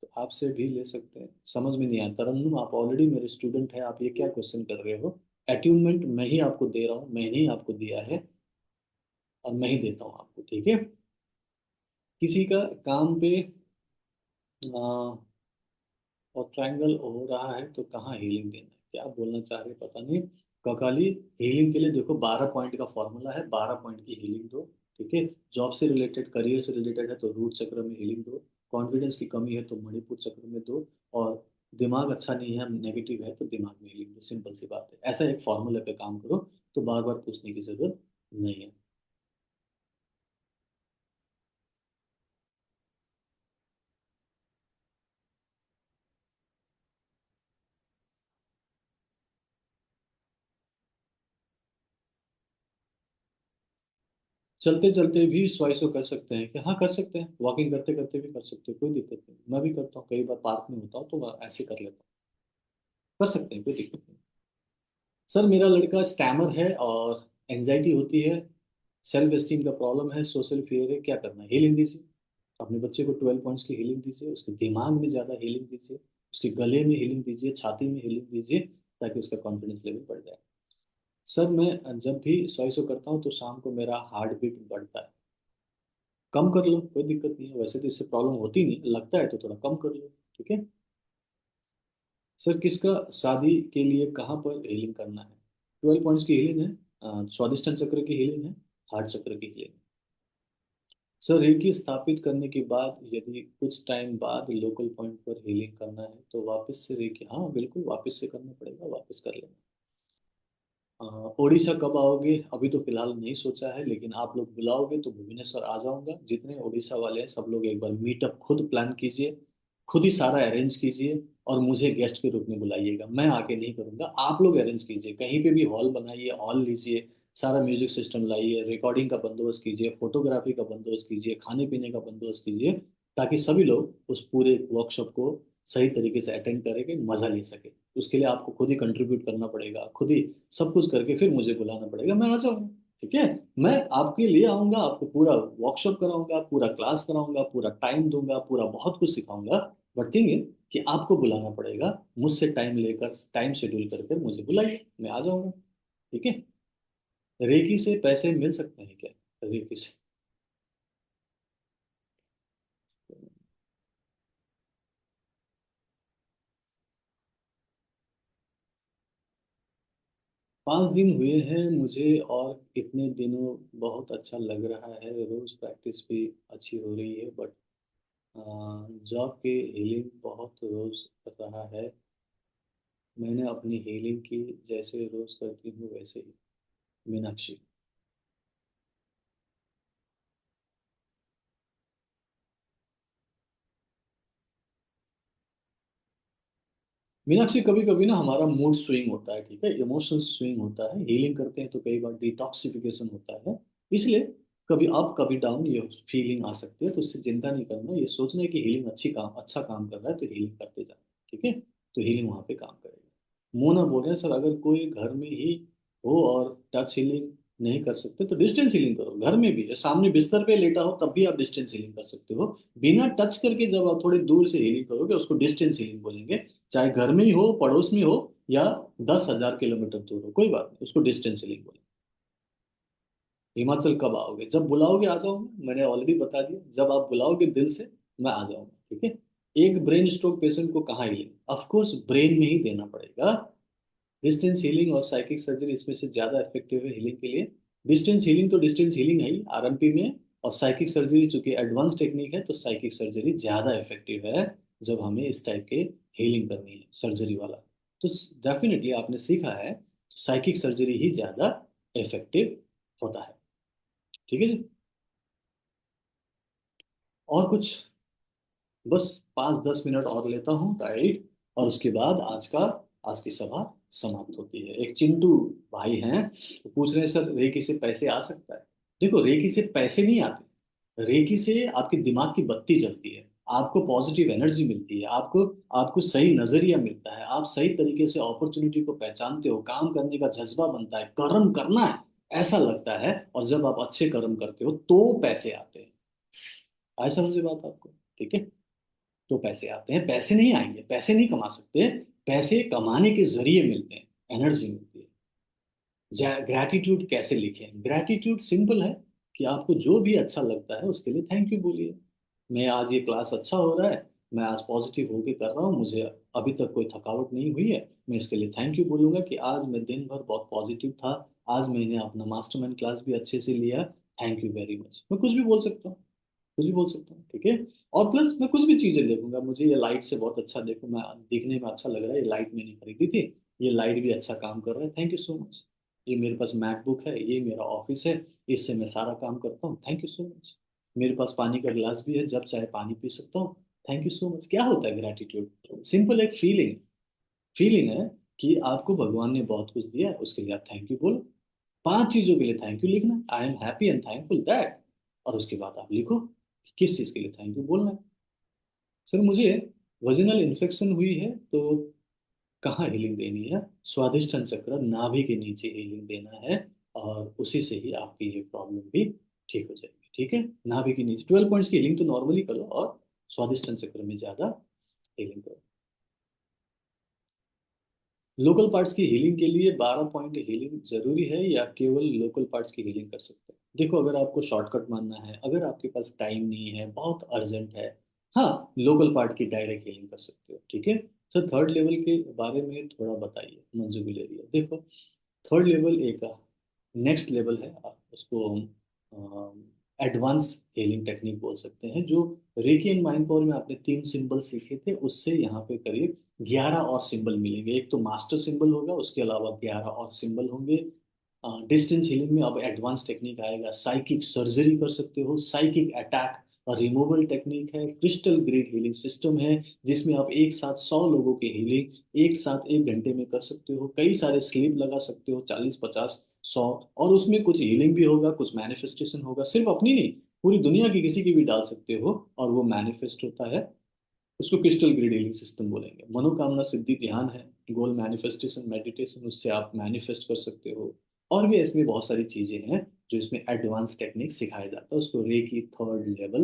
तो आपसे भी ले सकते हैं, समझ में नहीं आया तरन्नुम, आप ऑलरेडी मेरे स्टूडेंट हैं, आप ये क्या क्वेश्चन कर रहे हो? अटूनमेंट मैं ही आपको दे रहा हूँ, मैंने ही आपको दिया है, और मैं ही देता हूँ आपको। ठीक है। किसी का काम पे और ट्रायंगल हो रहा है तो कहाँ हीलिंग देना है, क्या बोलना चाह रहे हैं पता नहीं। ककाली, हीलिंग के लिए देखो 12 पॉइंट का फॉर्मूला है, 12 पॉइंट की हीलिंग दो। ठीक है। जॉब से रिलेटेड, करियर से रिलेटेड है तो रूट चक्र में हीलिंग दो। कॉन्फिडेंस की कमी है तो मणिपुर चक्र में दो। और दिमाग अच्छा नहीं है, नेगेटिव है तो दिमाग में हीलिंग दो। सिंपल सी बात है, ऐसा एक फॉर्मूला पे काम करो, तो बार बार पूछने की जरूरत नहीं है। चलते चलते भी स्वाइसो कर सकते हैं कि हाँ, कर सकते हैं, वॉकिंग करते करते भी कर सकते हैं, कोई दिक्कत नहीं। मैं भी करता हूँ, कई बार पार्क में होता हूँ तो वह ऐसे कर लेता हूँ। कर सकते हैं, कोई दिक्कत नहीं। सर मेरा लड़का स्कैमर है और एंजाइटी होती है, सेल्फ एस्टीम का प्रॉब्लम है, सोशल फियर है, क्या करना है? हीलिंग दीजिए। अपने बच्चे को 12 पॉइंट्स की हीलिंग दीजिए, उसके दिमाग में ज़्यादा हीलिंग दीजिए, उसके गले में हीलिंग दीजिए, छाती में हीलिंग दीजिए, ताकि उसका कॉन्फिडेंस लेवल बढ़ जाए। सर मैं जब भी सॉइसो करता हूँ तो शाम को मेरा हार्ट बीट बढ़ता है। कम कर लो, कोई दिक्कत नहीं है, वैसे तो इससे प्रॉब्लम होती नहीं, लगता है तो थोड़ा कम कर लो। ठीक है। सर किसका शादी के लिए कहाँ पर हीलिंग करना है? 12 पॉइंट्स की हीलिंग है, स्वादिष्टान चक्र की हीलिंग है, हार्ट चक्र की हीलिंग। सर रेकी स्थापित करने के बाद यदि कुछ टाइम बाद लोकल पॉइंट पर हीलिंग करना है तो वापस से रेकी, हाँ बिल्कुल वापस से करना पड़ेगा, वापस कर लेना। अ, उड़ीसा कब आओगे? अभी तो फिलहाल नहीं सोचा है, लेकिन आप लोग बुलाओगे तो भुवनेश्वर आ जाऊंगा। जितने उड़ीसा वाले हैं सब लोग एक बार मीटअप खुद प्लान कीजिए, खुद ही सारा अरेंज कीजिए, और मुझे गेस्ट के रूप में बुलाइएगा। मैं आके नहीं करूंगा, आप लोग अरेंज कीजिए, कहीं पे भी हॉल बनाइए, हॉल लीजिए, सारा म्यूजिक सिस्टम लाइए, रिकॉर्डिंग का बंदोबस्त कीजिए, फोटोग्राफी का बंदोबस्त कीजिए, खाने पीने का बंदोबस्त कीजिए, ताकि सभी लोग उस पूरे वर्कशॉप को सही तरीके से अटेंड करके मजा ले सके। उसके लिए आपको खुद ही कंट्रीब्यूट करना पड़ेगा, खुद ही सब कुछ करके फिर मुझे बुलाना पड़ेगा, मैं आ जाऊंगा। ठीक है। मैं आपके लिए आऊंगा, आपको पूरा वर्कशॉप कराऊंगा, पूरा क्लास कराऊंगा, पूरा टाइम दूंगा, पूरा बहुत कुछ सिखाऊंगा। बट थिंग है कि आपको बुलाना पड़ेगा, मुझसे टाइम लेकर, टाइम शेड्यूल करके मुझे बुलाइए, मैं आ जाऊंगा। ठीक है। रेकी से पैसे मिल सकते हैं क्या? रेकी से 5 दिन हुए हैं मुझे, और इतने दिनों बहुत अच्छा लग रहा है, रोज प्रैक्टिस भी अच्छी हो रही है। बट जॉब की हीलिंग बहुत रोज कर रहा है। मैंने अपनी हीलिंग की, जैसे रोज करती हूँ वैसे ही। मीनाक्षी। मीनाक्षी कभी कभी ना हमारा मूड स्विंग होता है, ठीक है, इमोशनल स्विंग होता है, हीलिंग करते हैं तो कई बार डिटॉक्सिफिकेशन होता है। इसलिए कभी अप कभी डाउन ये फीलिंग आ सकती है, तो इससे चिंता नहीं करना, ये सोचना है कि हीलिंग अच्छी काम, अच्छा काम कर रहा है तो हीलिंग करते जाना। ठीक है। तो हीलिंग वहाँ पे काम करेगा। मोना बोल रहे हैं सर, अगर कोई घर में ही हो और टच हीलिंग नहीं कर सकते तो डिस्टेंस हीलिंग करो। घर में भी सामने बिस्तर पे लेटा हो तब भी आप डिस्टेंस हीलिंग कर सकते हो। बिना टच करके जब आप थोड़ी दूर से हीलिंग करोगे उसको डिस्टेंस हीलिंग बोलेंगे। चाहे घर में ही हो, पड़ोस में हो, या 10,000 किलोमीटर दूर हो, कोई बात नहीं, उसको डिस्टेंस हीलिंग बोलेंगे। हिमाचल कब आओगे? जब बुलाओगे आ जाऊंगा, मैंने ऑलरेडी बता दिया, जब आप बुलाओगे दिल से मैं आ जाऊंगा। ठीक है। एक ब्रेन स्ट्रोक पेशेंट को कहाँ हीलिंग? ऑफ कोर्स ब्रेन में ही देना पड़ेगा। डिस्टेंस हीलिंग और साइकिक सर्जरी इसमें से ज्यादा इफेक्टिव है हीलिंग के लिए। डिस्टेंस हीलिंग तो डिस्टेंस हीलिंग है ही आरएमपी में, और साइकिक सर्जरी चूंकि एडवांस टेक्निक है तो साइकिक सर्जरी ज्यादा इफेक्टिव है जब हमें इस टाइप के हीलिंग करनी है, सर्जरी वाला। तो डेफिनेटली आपने सीखा है, तो साइकिक सर्जरी ही ज्यादा इफेक्टिव होता है। ठीक है जी। और कुछ? बस 5-10 मिनट और लेता हूँ, राइट, और उसके बाद आज की सभा समाप्त होती है। एक चिंटू भाई हैं, वो पूछ रहे हैं सर रेकी से पैसे आ सकता है? देखो, रेकी से पैसे नहीं आते, रेकी से आपके दिमाग की बत्ती जलती है, आपको पॉजिटिव एनर्जी मिलती है, आपको आपको सही नजरिया मिलता है, आप सही तरीके से अपॉर्चुनिटी को पहचानते हो, काम करने का जज्बा बनता है, कर्म करना है ऐसा लगता है, और जब आप अच्छे कर्म करते हो तो पैसे आते हैं। आए समझे बात आपको? ठीक है। तो पैसे आते हैं, पैसे नहीं आएंगे, पैसे नहीं कमा सकते, पैसे कमाने के जरिए मिलते हैं, एनर्जी मिलती है। ग्रैटिट्यूड कैसे लिखें? ग्रैटिट्यूड सिंपल है कि आपको जो भी अच्छा लगता है उसके लिए थैंक यू बोलिए। मैं आज ये क्लास अच्छा हो रहा है, मैं आज पॉजिटिव होके कर रहा हूँ, मुझे अभी तक कोई थकावट नहीं हुई है, मैं इसके लिए थैंक यू बोलूंगा कि आज मैं दिन भर बहुत पॉजिटिव था, आज मैंने अपना मास्टरमाइंड क्लास भी अच्छे से लिया, थैंक यू वेरी मच, मैं कुछ भी बोल सकता हूँ, कुछ भी बोल सकता हूँ, ठीक है। और प्लस मैं कुछ भी चीजें देखूंगा, मुझे ये लाइट से बहुत अच्छा, देखो मैं दिखने में अच्छा लग रहा है, ये लाइट मैंने खरीदी थी, ये लाइट भी अच्छा काम कर रहा है, थैंक यू सो मच। ये मेरे पास मैकबुक है, ये मेरा ऑफिस है, इससे मैं सारा काम करता हूँ, थैंक यू सो मच। मेरे पास पानी का गिलास भी है, जब चाहे पानी पी सकता हूँ, थैंक यू सो मच। क्या होता है ग्रेटिट्यूड? सिंपल एक फीलिंग, फीलिंग है कि आपको भगवान ने बहुत कुछ दिया है, उसके लिए आप थैंक यू बोलो। 5 चीजों के लिए थैंक यू लिखना, I am happy and thankful that, और उसके बाद आप लिखो कि किस चीज के लिए थैंक यू बोलना है। सर मुझे वजिनल इन्फेक्शन हुई है, तो कहाँ हीलिंग देनी है? स्वादिष्टान चक्र नाभि के नीचे हीलिंग देना है, और उसी से ही आपकी ये प्रॉब्लम भी ठीक हो जाएगी, ठीक है। नाभि के नीचे 12 पॉइंट्स की हीलिंग तो नॉर्मली करो, और स्वादिष्टान चक्र में ज्यादा हीलिंग करो। लोकल पार्ट्स की हीलिंग के लिए 12 पॉइंट हीलिंग जरूरी है, या केवल लोकल पार्ट्स की हीलिंग कर सकते हैं? देखो, अगर आपको शॉर्टकट मानना है, अगर आपके पास टाइम नहीं है, बहुत अर्जेंट है, हाँ, लोकल पार्ट की डायरेक्ट हीलिंग कर सकते हो, ठीक है। सर थर्ड लेवल के बारे में थोड़ा बताइए मंजू गुलेरिया। देखो, थर्ड लेवल एक नेक्स्ट लेवल है, आप उसको एडवांस हीलिंग टेक्निक बोल सकते हैं, जो रेकी एंड माइंड पावर में आपने 3 सिंबल सीखे थे, उससे यहाँ पे करीब 11 और सिंबल मिलेंगे। एक तो मास्टर सिंबल होगा, उसके अलावा 11 और सिंबल होंगे। डिस्टेंस हीलिंग में अब एडवांस टेक्निक आएगा, साइकिक सर्जरी कर सकते हो, साइकिक अटैक और रिमूवल टेक्निक है, क्रिस्टल ग्रिड हीलिंग सिस्टम है, जिसमें आप एक साथ 100 लोगों की हीलिंग एक साथ 1 घंटे में कर सकते हो, कई सारे स्लीप लगा सकते हो, 40, 50, 100, और उसमें कुछ हीलिंग भी होगा, कुछ मैनिफेस्टेशन होगा, सिर्फ अपनी नहीं, पूरी दुनिया की किसी की भी डाल सकते हो, और वो मैनिफेस्ट होता है। उसको क्रिस्टल ग्रिड हीलिंग सिस्टम बोलेंगे। मनोकामना सिद्धि ध्यान है, गोल मैनिफेस्टेशन मेडिटेशन, उससे आप मैनिफेस्ट कर सकते हो। और भी इसमें बहुत सारी चीजें हैं जो इसमें एडवांस टेक्निक सिखाया जाता है, उसको रेकी थर्ड लेवल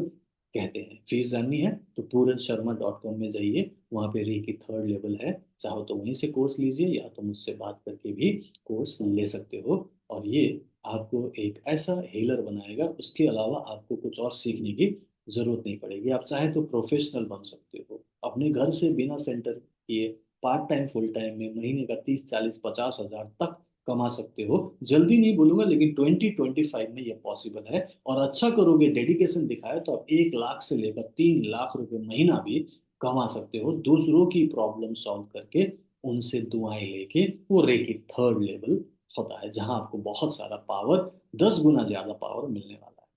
कहते हैं। फीस जाननी है तो PooranSharma.com में जाइए, वहाँ पे रेकी थर्ड लेवल है, चाहो तो वहीं से कोर्स लीजिए, या तो मुझसे बात करके भी कोर्स ले सकते हो। और ये आपको एक ऐसा हीलर बनाएगा, उसके अलावा आपको कुछ और सीखने की जरूरत नहीं पड़ेगी। आप चाहे तो प्रोफेशनल बन सकते हो, अपने घर से बिना सेंटर किए पार्ट टाइम फुल टाइम में महीने का 30, 40, 50 हजार तक कमा सकते हो। जल्दी नहीं बोलूंगा, लेकिन 2025 में ये पॉसिबल है, और अच्छा करोगे, डेडिकेशन दिखाए, तो आप 1 लाख से लेकर 3 लाख रुपए महीना भी कमा सकते हो, दूसरों की प्रॉब्लम सॉल्व करके, उनसे दुआएं लेके। वो रेकी थर्ड लेवल होता है, जहां आपको बहुत सारा पावर, 10 गुना ज्यादा पावर मिलने वाला है,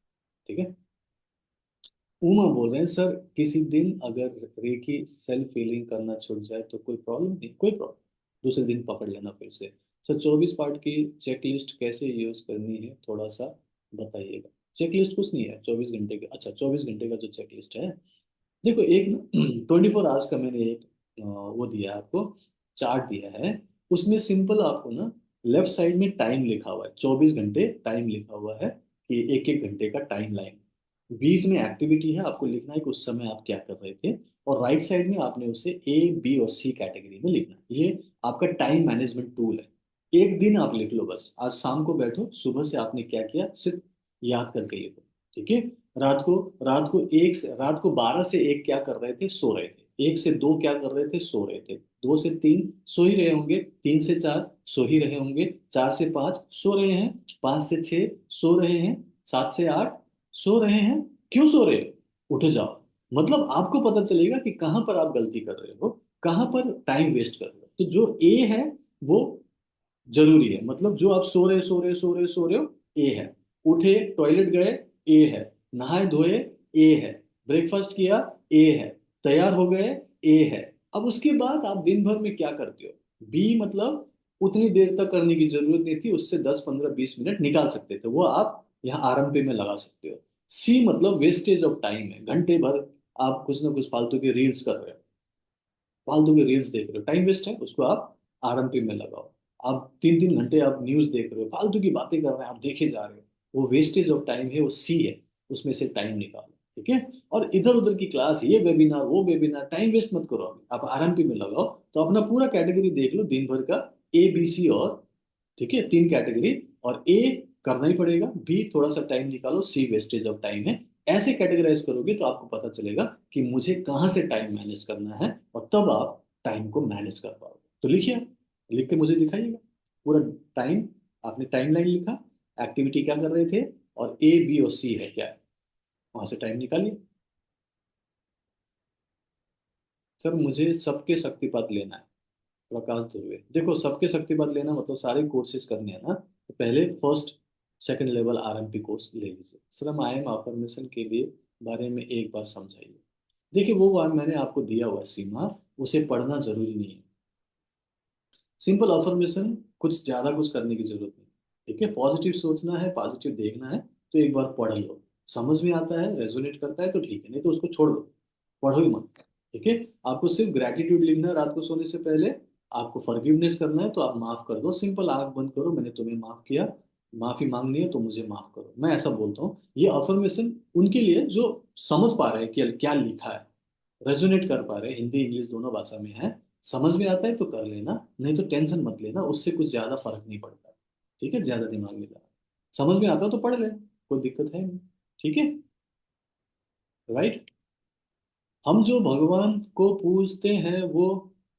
ठीक है। उमा बोल रहे हैं, सर किसी दिन अगर रेकी सेल्फ हीलिंग करना छूट जाए तो कोई प्रॉब्लम नहीं? कोई प्रॉब्लम, दूसरे दिन पकड़ लेना फिर से। सर 24 पार्ट की चेकलिस्ट कैसे यूज करनी है, थोड़ा सा बताइएगा। चेकलिस्ट कुछ नहीं है, 24 घंटे का, अच्छा 24 घंटे का जो चेकलिस्ट है, देखो एक ना 24 आवर्स का मैंने एक वो दिया है आपको, चार्ट दिया है। उसमें सिंपल आपको ना लेफ्ट साइड में टाइम लिखा हुआ है, 24 घंटे टाइम लिखा हुआ है, कि एक एक घंटे का टाइम लाइन, बीच में एक्टिविटी है, आपको लिखना है कि उस समय आप क्या कर रहे थे, और राइट साइड में आपने उसे A, B और C कैटेगरी में लिखना है। ये आपका टाइम मैनेजमेंट टूल है। एक दिन आप लिख लो, बस आज शाम को बैठो, सुबह से आपने क्या किया सिर्फ याद करके लिखो, ठीक है। रात को रात को 12 से 1 क्या कर रहे थे, सो रहे थे, 1 से 2 क्या कर रहे थे, सो रहे थे, 2 से 3 सो ही रहे होंगे, 3 से 4 सो ही रहे होंगे, 4 से 5 सो रहे हैं, 5 से 6 सो रहे हैं, 7 से 8 सो रहे हैं। क्यों सो रहे हो? उठ जाओ। मतलब आपको पता चलेगा कि कहाँ पर आप गलती कर रहे हो, कहाँ पर टाइम वेस्ट कर रहे हो। तो जो ए है वो जरूरी है, मतलब जो आप सो रहे हो, ए है। उठे, टॉयलेट गए, ए है। नहाए धोए, ए है। ब्रेकफास्ट किया, ए है। तैयार हो गए, ए है। अब उसके बाद आप दिन भर में क्या करते हो, बी मतलब उतनी देर तक करने की जरूरत नहीं थी, उससे 10, 15, 20 मिनट निकाल सकते थे, वो आप यहाँ आरएमपी में लगा सकते हो। सी मतलब वेस्टेज ऑफ टाइम है, घंटे भर आप कुछ ना कुछ फालतू की रील्स कर रहे हो, फालतू के रील्स देख रहे हो, टाइम वेस्ट है, उसको आप आरएमपी में लगाओ। आप 3, 3 घंटे आप न्यूज देख रहे हो, फालतू की बातें कर रहे हैं, आप देखे जा रहे हो, वो वेस्टेज ऑफ टाइम है, वो सी है, उसमें से टाइम निकालो, ठीक है। और इधर उधर की क्लास, ये वेबिनार वो वेबिनार, टाइम वेस्ट मत करो, अभी आप आरएमपी में लगाओ। तो अपना पूरा कैटेगरी देख लो दिन भर का, A, B, C और, ठीक है, 3 कैटेगरी, और ए करना ही पड़ेगा, बी थोड़ा सा टाइम निकालो, सी वेस्टेज ऑफ टाइम है। ऐसे कैटेगराइज करोगे तो आपको पता चलेगा कि मुझे कहाँ से टाइम मैनेज करना है, और तब आप टाइम को मैनेज कर पाओगे। तो लिखिए, लिख के मुझे दिखाइएगा पूरा टाइम, आपने टाइम लाइन लिखा, एक्टिविटी क्या कर रहे थे, और ए बी और सी है क्या है, वहां से टाइम निकालिए। सर मुझे सबके शक्तिपात लेना है। प्रकाश दुबे, देखो सबके शक्तिपात लेना मतलब सारे कोर्सेज करने हैं ना, तो पहले first second level RMP course ले लीजिए। सर हम आई एम अफर्मेशन के लिए बारे में एक बार समझाइए। देखिए वो मैंने आपको दिया हुआ है सीमा, उसे पढ़ना जरूरी नहीं है। सिंपल अफर्मेशन कुछ ज्यादा कुछ करने की जरूरत नहीं। ठीक है, पॉजिटिव सोचना है, पॉजिटिव देखना है, तो एक बार पढ़ लो। समझ में आता है, रेजोनेट करता है तो ठीक है, नहीं तो उसको छोड़ दो, पढ़ो ही मत। ठीक है, आपको सिर्फ ग्रैटिट्यूड लिखना है रात को सोने से पहले। आपको फॉरगिवनेस करना है तो आप माफ कर दो, सिंपल आंख बंद करो, मैंने तुम्हें माफ किया, माफी मांगनी है तो मुझे माफ करो, मैं ऐसा बोलता हूँ। ये अफर्मेशन उनके लिए जो समझ पा रहे हैं कि क्या लिखा है, रेजोनेट कर पा रहे हैं, हिंदी इंग्लिश दोनों भाषा में है, समझ में आता है तो कर लेना, नहीं तो टेंशन मत लेना, उससे कुछ ज्यादा फर्क नहीं पड़ता। ठीक है, ज्यादा दिमाग नहीं लगा, समझ में आता हो तो पढ़ ले, कोई दिक्कत है नहीं। ठीक है, राइट। हम जो भगवान को पूजते हैं वो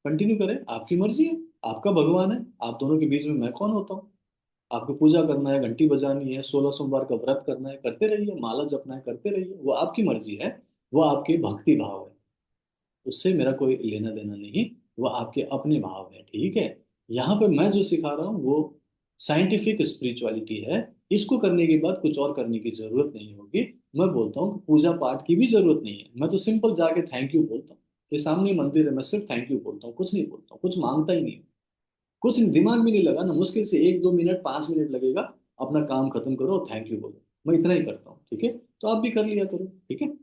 कंटिन्यू करें, आपकी मर्जी है, आपका भगवान है, आप दोनों के बीच में मैं कौन होता हूँ। आपको पूजा करना है, घंटी बजानी है, 16 सोमवार का व्रत करना है, करते रहिए, माला जपना है, करते रहिए, वो आपकी मर्जी है, वो आपके भक्ति भाव है, उससे मेरा कोई लेना देना नहीं, वो आपके अपने भाव है। ठीक है, यहाँ पे मैं जो सिखा रहा हूँ वो साइंटिफिक स्पिरिचुअलिटी है, इसको करने के बाद कुछ और करने की जरूरत नहीं होगी। मैं बोलता हूँ कि पूजा पाठ की भी जरूरत नहीं है, मैं तो सिंपल जाके थैंक यू बोलता हूँ, ये सामने मंदिर है, मैं सिर्फ थैंक यू बोलता हूँ, कुछ नहीं बोलता हूँ, कुछ मांगता ही नहीं हूँ, कुछ दिमाग में नहीं लगा ना, मुश्किल से 1-2 मिनट 5 मिनट लगेगा, अपना काम खत्म करो और थैंक यू बोलो, मैं इतना ही करता हूँ। ठीक है, तो आप भी कर लिया करो। ठीक है,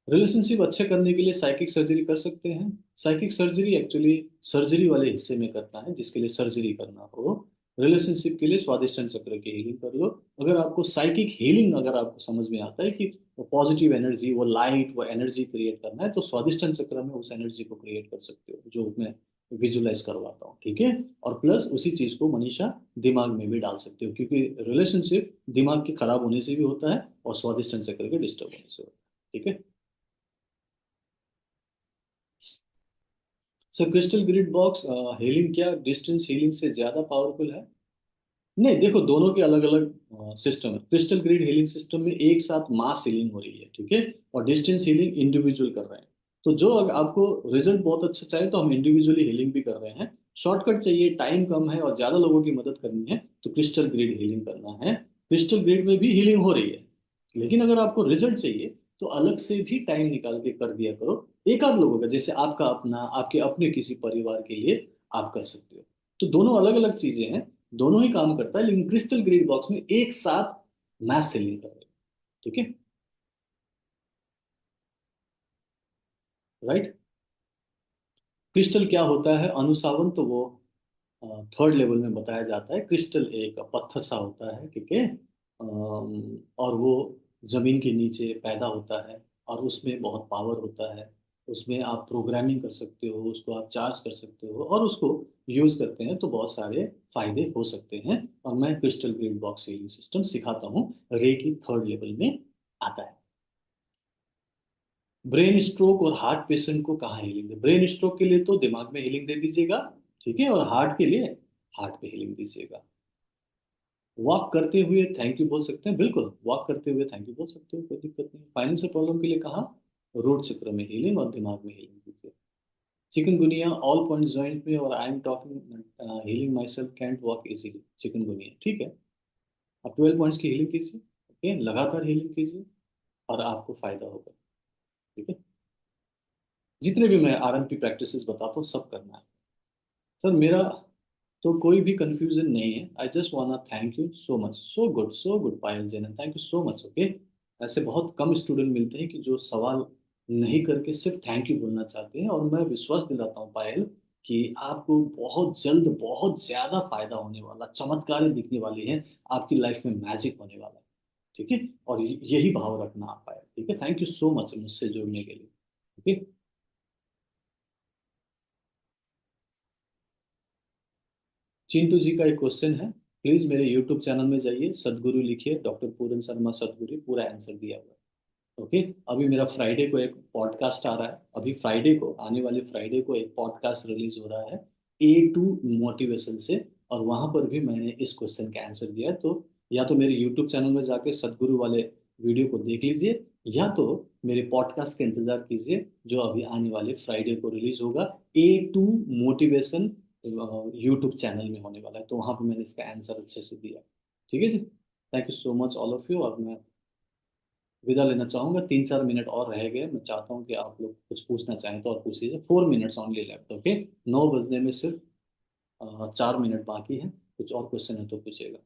रिलेशनशिप अच्छे करने के लिए साइकिक सर्जरी कर सकते हैं। साइकिक सर्जरी एक्चुअली सर्जरी वाले हिस्से में करना है, जिसके लिए सर्जरी करना हो। रिलेशनशिप के लिए स्वादिष्टान चक्र की हीलिंग कर लो। अगर आपको साइकिक हीलिंग अगर आपको समझ में आता है कि वो पॉजिटिव एनर्जी, वो लाइट, वो एनर्जी क्रिएट करना है, तो स्वादिष्टान चक्र में उस एनर्जी को क्रिएट कर सकते हो, जो मैं विजुलाइज करवाता हूँ। ठीक है, और प्लस उसी चीज को मनीषा दिमाग में भी डाल सकते हो, क्योंकि रिलेशनशिप दिमाग के खराब होने से भी होता है और स्वादिष्टान चक्र के डिस्टर्ब होने से होता है। ठीक है sir, crystal grid box healing क्या डिस्टेंस हीलिंग से ज्यादा पावरफुल है? नहीं, देखो दोनों के अलग अलग सिस्टम है। क्रिस्टल ग्रिड हीलिंग सिस्टम में एक साथ मास हीलिंग हो रही है, ठीक है, और डिस्टेंस हीलिंग इंडिविजुअल कर रहे हैं। तो जो अगर आपको रिजल्ट बहुत अच्छा चाहिए तो हम इंडिविजुअली हीलिंग भी कर रहे हैं। शॉर्टकट चाहिए, टाइम कम है और ज्यादा लोगों की मदद करनी है, तो क्रिस्टल ग्रिड हीलिंग करना है। क्रिस्टल ग्रिड में भी हीलिंग हो रही है, लेकिन अगर आपको रिजल्ट चाहिए तो अलग से भी टाइम निकाल के कर दिया करो। एक आध लोगों का, जैसे आपका अपना, आपके अपने किसी परिवार के लिए आप कर सकते हो। तो दोनों अलग अलग चीजें हैं, दोनों ही काम करता है, लेकिन क्रिस्टल ग्रीन बॉक्स में एक साथ मैच सेलिंग कर रहे हैं। ठीक है, राइट। क्रिस्टल क्या होता है, अनुसावन तो वो थर्ड लेवल में बताया जाता है। क्रिस्टल एक पत्थर सा होता है, ठीक है, और वो जमीन के नीचे पैदा होता है, और उसमें बहुत पावर होता है। उसमें आप प्रोग्रामिंग कर सकते हो, उसको आप चार्ज कर सकते हो, और उसको यूज करते हैं तो बहुत सारे फायदे हो सकते हैं। और मैं crystal green box healing system सिखाता हूँ, रे की थर्ड लेवल में आता है। ब्रेन स्ट्रोक और हार्ट पेशेंट को कहाँ हीलिंग है? ब्रेन स्ट्रोक के लिए तो दिमाग में हीलिंग दे दीजिएगा, ठीक है, और हार्ट के लिए हार्ट पे हीलिंग दीजिएगा। वॉक करते हुए थैंक यू बोल सकते हैं, बिल्कुल वॉक करते हुए थैंक यू बोल सकते हो, कोई दिक्कत नहीं। फाइनेंशियल प्रॉब्लम के लिए कहा, रूट चक्र में हीलिंग और दिमाग में हीलिंग कीजिए। चिकनगुनिया ऑल पॉइंट जॉइंट में, और I am talking healing myself can't walk easily, chikungunya, ठीक है। आप 12 पॉइंट्स की हीलिंग कीजिए, ओके, लगातार हीलिंग कीजिए और आपको फायदा होगा। ठीक है, जितने भी मैं आरएमपी प्रैक्टिसेस बताता हूँ सब करना है। सर मेरा तो कोई भी कंफ्यूजन नहीं है, आई जस्ट वाना thank you so much, so good Payal Jain, thank you so much, okay. ऐसे बहुत कम स्टूडेंट मिलते हैं कि जो सवाल नहीं करके सिर्फ थैंक यू बोलना चाहते हैं, और मैं विश्वास दिलाता हूँ पायल कि आपको बहुत जल्द बहुत ज्यादा फायदा होने वाला, चमत्कार दिखने वाले हैं, आपकी लाइफ में मैजिक होने वाला है। ठीक है, और यही भाव रखना आप पायल। ठीक है, थैंक यू सो मच मुझसे जुड़ने के लिए। ठीक है, चिंटू जी का एक क्वेश्चन है, प्लीज मेरे यूट्यूब चैनल में जाइए, सदगुरु लिखिए, डॉक्टर पूरन शर्मा सदगुरु, पूरा आंसर दिया हुआ है। ओके, अभी मेरा फ्राइडे को एक पॉडकास्ट आ रहा है, अभी फ्राइडे को, आने वाले फ्राइडे को एक पॉडकास्ट रिलीज हो रहा है, A to मोटिवेशन से, और वहां पर भी मैंने इस क्वेश्चन का आंसर दिया है। तो या तो मेरे यूट्यूब चैनल में जाके सदगुरु वाले वीडियो को देख लीजिए, या तो मेरे पॉडकास्ट का इंतजार कीजिए जो अभी आने वाले फ्राइडे को रिलीज होगा। A2 मोटिवेशन यूट्यूब चैनल में होने वाला है, तो वहां पे मैंने इसका आंसर अच्छे से दिया। ठीक है जी। Thank you so much all of you. और मैं विदा लेना चाहूंगा, 3-4 मिनट और रह गए। मैं चाहता हूँ कि आप लोग कुछ पूछना चाहें तो और पूछिए। 4 मिनट्स ओनली लेफ्ट, ओके। 9 बजने में सिर्फ 4 मिनट बाकी है। कुछ और क्वेश्चन है तो पूछिएगा।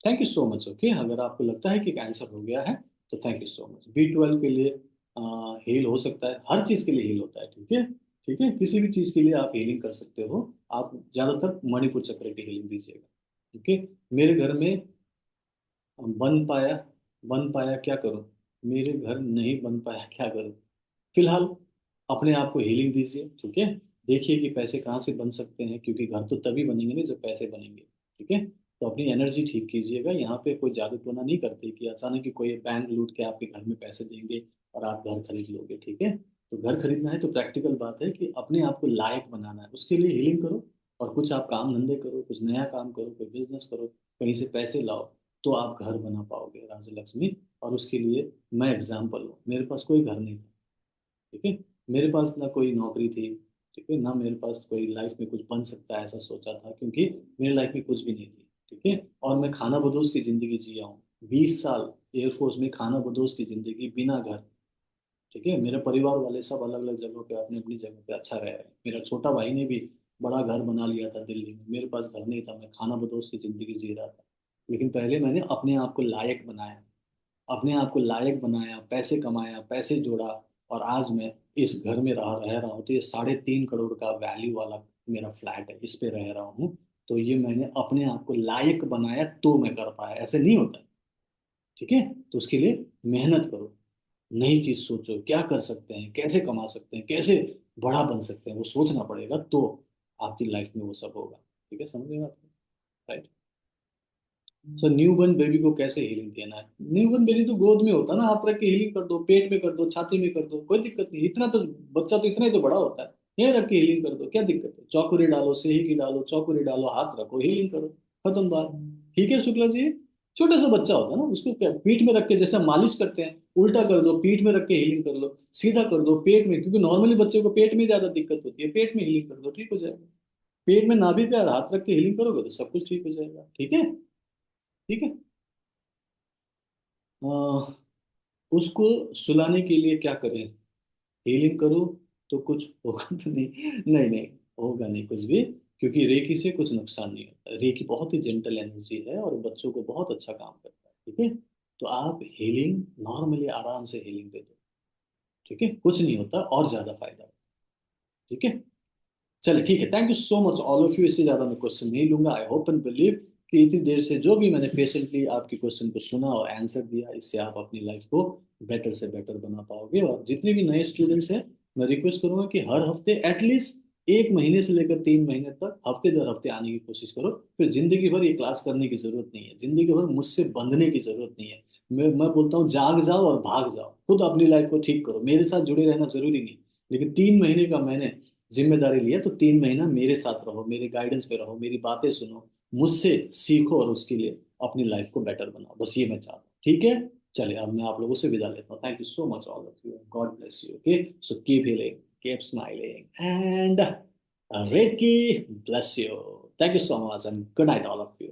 Thank you so much, okay. अगर आपको लगता है कि आंसर हो गया है तो thank you so much. B12 के लिए हील हो सकता है, हर चीज के लिए हील होता है, ठीक है। ठीक है, किसी भी चीज के लिए आप हीलिंग कर सकते हो। आप ज्यादातर मणिपुर चक्र की हीलिंग दीजिएगा, ठीक है। मेरे घर में बन पाया, बन पाया क्या करूं, मेरे घर नहीं बन पाया क्या करूं। फिलहाल अपने आप को हीलिंग दीजिए, ठीक है। देखिए कि पैसे कहाँ से बन सकते हैं, क्योंकि घर तो तभी बनेंगे ना जब पैसे बनेंगे, ठीक है। तो अपनी एनर्जी ठीक कीजिएगा। यहाँ पे कोई जादू टोना नहीं करते कि अचानक ही कोई बैंक लूट के आपके घर में पैसे देंगे और आप घर खरीद लोगे, ठीक है। तो घर खरीदना है तो प्रैक्टिकल बात है कि अपने आप को लायक बनाना है, उसके लिए हीलिंग करो। और कुछ आप काम धंधे करो, कुछ नया काम करो, कोई बिजनेस करो, कहीं से पैसे लाओ, तो आप घर बना पाओगे राजा लक्ष्मी। और उसके लिए मैं एग्जाम्पल हूँ। मेरे पास कोई घर नहीं था, ठीक है। मेरे पास ना कोई नौकरी थी, ठीक है, ना मेरे पास कोई लाइफ में कुछ बन सकता है ऐसा सोचा था, क्योंकि मेरी लाइफ में कुछ भी नहीं थी, ठीक है। और मैं खाना बदोश की जिंदगी जिया हूँ। 20 साल एयरफोर्स में खाना बदोश की जिंदगी, बिना घर, ठीक है। मेरे परिवार वाले सब अलग अलग जगहों पे अपनी अपनी जगह पे अच्छा रह रहे हैं। मेरा छोटा भाई ने भी बड़ा घर बना लिया था दिल्ली में। मेरे पास घर नहीं था, मैं खाना बदोश की जिंदगी जी रहा था। लेकिन पहले मैंने अपने आप को लायक बनाया, अपने आप को लायक बनाया, पैसे कमाया, पैसे जोड़ा। और आज मैं इस घर में रह रहा हूँ, तो ये 3.5 करोड़ का वैल्यू वाला मेरा फ्लैट है, इस पे रह रहा हूँ। तो ये मैंने अपने आप को लायक बनाया तो मैं कर पाया, ऐसे नहीं होता है, ठीक है। तो उसके लिए मेहनत करो, नई चीज सोचो, क्या कर सकते हैं, कैसे कमा सकते हैं, कैसे बड़ा बन सकते हैं, वो सोचना पड़ेगा, तो आपकी लाइफ में वो सब होगा, ठीक है। समझ गए आप, right. Sir new burn baby को कैसे हीलिंग देना है? न्यू बर्न बेबी तो गोद में होता है ना, आप रख के हीलिंग कर दो, पेट में कर दो, छाती में कर दो, कोई दिक्कत नहीं। इतना तो बच्चा तो इतना ही तो बड़ा होता है, यहीं रख के हीलिंग कर दो, क्या दिक्कत है। चौकुरी डालो, सेही की डालो, चौकुरी डालो, हाथ रखो, हीलिंग करो, खत्म बात। ठीक है शुक्ला जी। छोटा सा बच्चा होता है ना, उसको क्या पीठ में रख के जैसे मालिश करते हैं, उल्टा कर दो, पीठ में रख के हीलिंग कर लो। सीधा कर दो पेट में, क्योंकि नॉर्मली बच्चे को पेट में ज्यादा दिक्कत होती है, पेट में हीलिंग कर दो, ठीक हो जाएगा। पेट में नाभि पे हाथ रख के हीलिंग करोगे तो सब कुछ ठीक हो जाएगा, ठीक है। ठीक है। अ, उसको सुलाने के लिए क्या करें? हीलिंग करो तो कुछ होगा तो नहीं? नहीं नहीं, होगा नहीं कुछ भी, क्योंकि रेकी से कुछ नुकसान नहीं होता। रेकी बहुत ही जेंटल एनर्जी है और बच्चों को बहुत अच्छा काम करता है, ठीक है। तो आप हीलिंग नॉर्मली आराम से हीलिंग दे दो, ठीक है, कुछ नहीं होता और ज्यादा फायदा है, ठीक है। चलिए ठीक है, thank you so much all of you. इससे ज्यादा मैं क्वेश्चन नहीं लूंगा। आई होप एंड बिलीव कि इतनी देर से जो भी मैंने पेशेंटली आपके क्वेश्चन को सुना और आंसर दिया, इससे आप अपनी लाइफ को बेटर से बेटर बना पाओगे। और जितने भी नए स्टूडेंट्स हैं, मैं रिक्वेस्ट करूंगा कि हर हफ्ते एटलीस्ट 1 महीने से लेकर 3 महीने तक हफ्ते दर हफ्ते आने की कोशिश करो। फिर जिंदगी भर ये क्लास करने की जरूरत नहीं है, जिंदगी भर मुझसे बंधने की जरूरत नहीं है। मैं बोलता हूँ जाग जाओ और भाग जाओ, खुद अपनी लाइफ को ठीक करो। मेरे साथ जुड़े रहना जरूरी नहीं, लेकिन 3 महीने का मैंने जिम्मेदारी लिया, तो 3 महीना मेरे साथ रहो, मेरे गाइडेंस पे रहो, मेरी बातें सुनो, मुझसे सीखो और उसके लिए अपनी लाइफ को बेटर बनाओ। बस ये मैं चाहता हूँ, ठीक है। चलिए अब मैं आप लोगों से विदा लेता हूँ। Thank you so much all of you, God bless you, okay. So keep healing, keep smiling and reiki bless you. Thank you so much and good night all of you.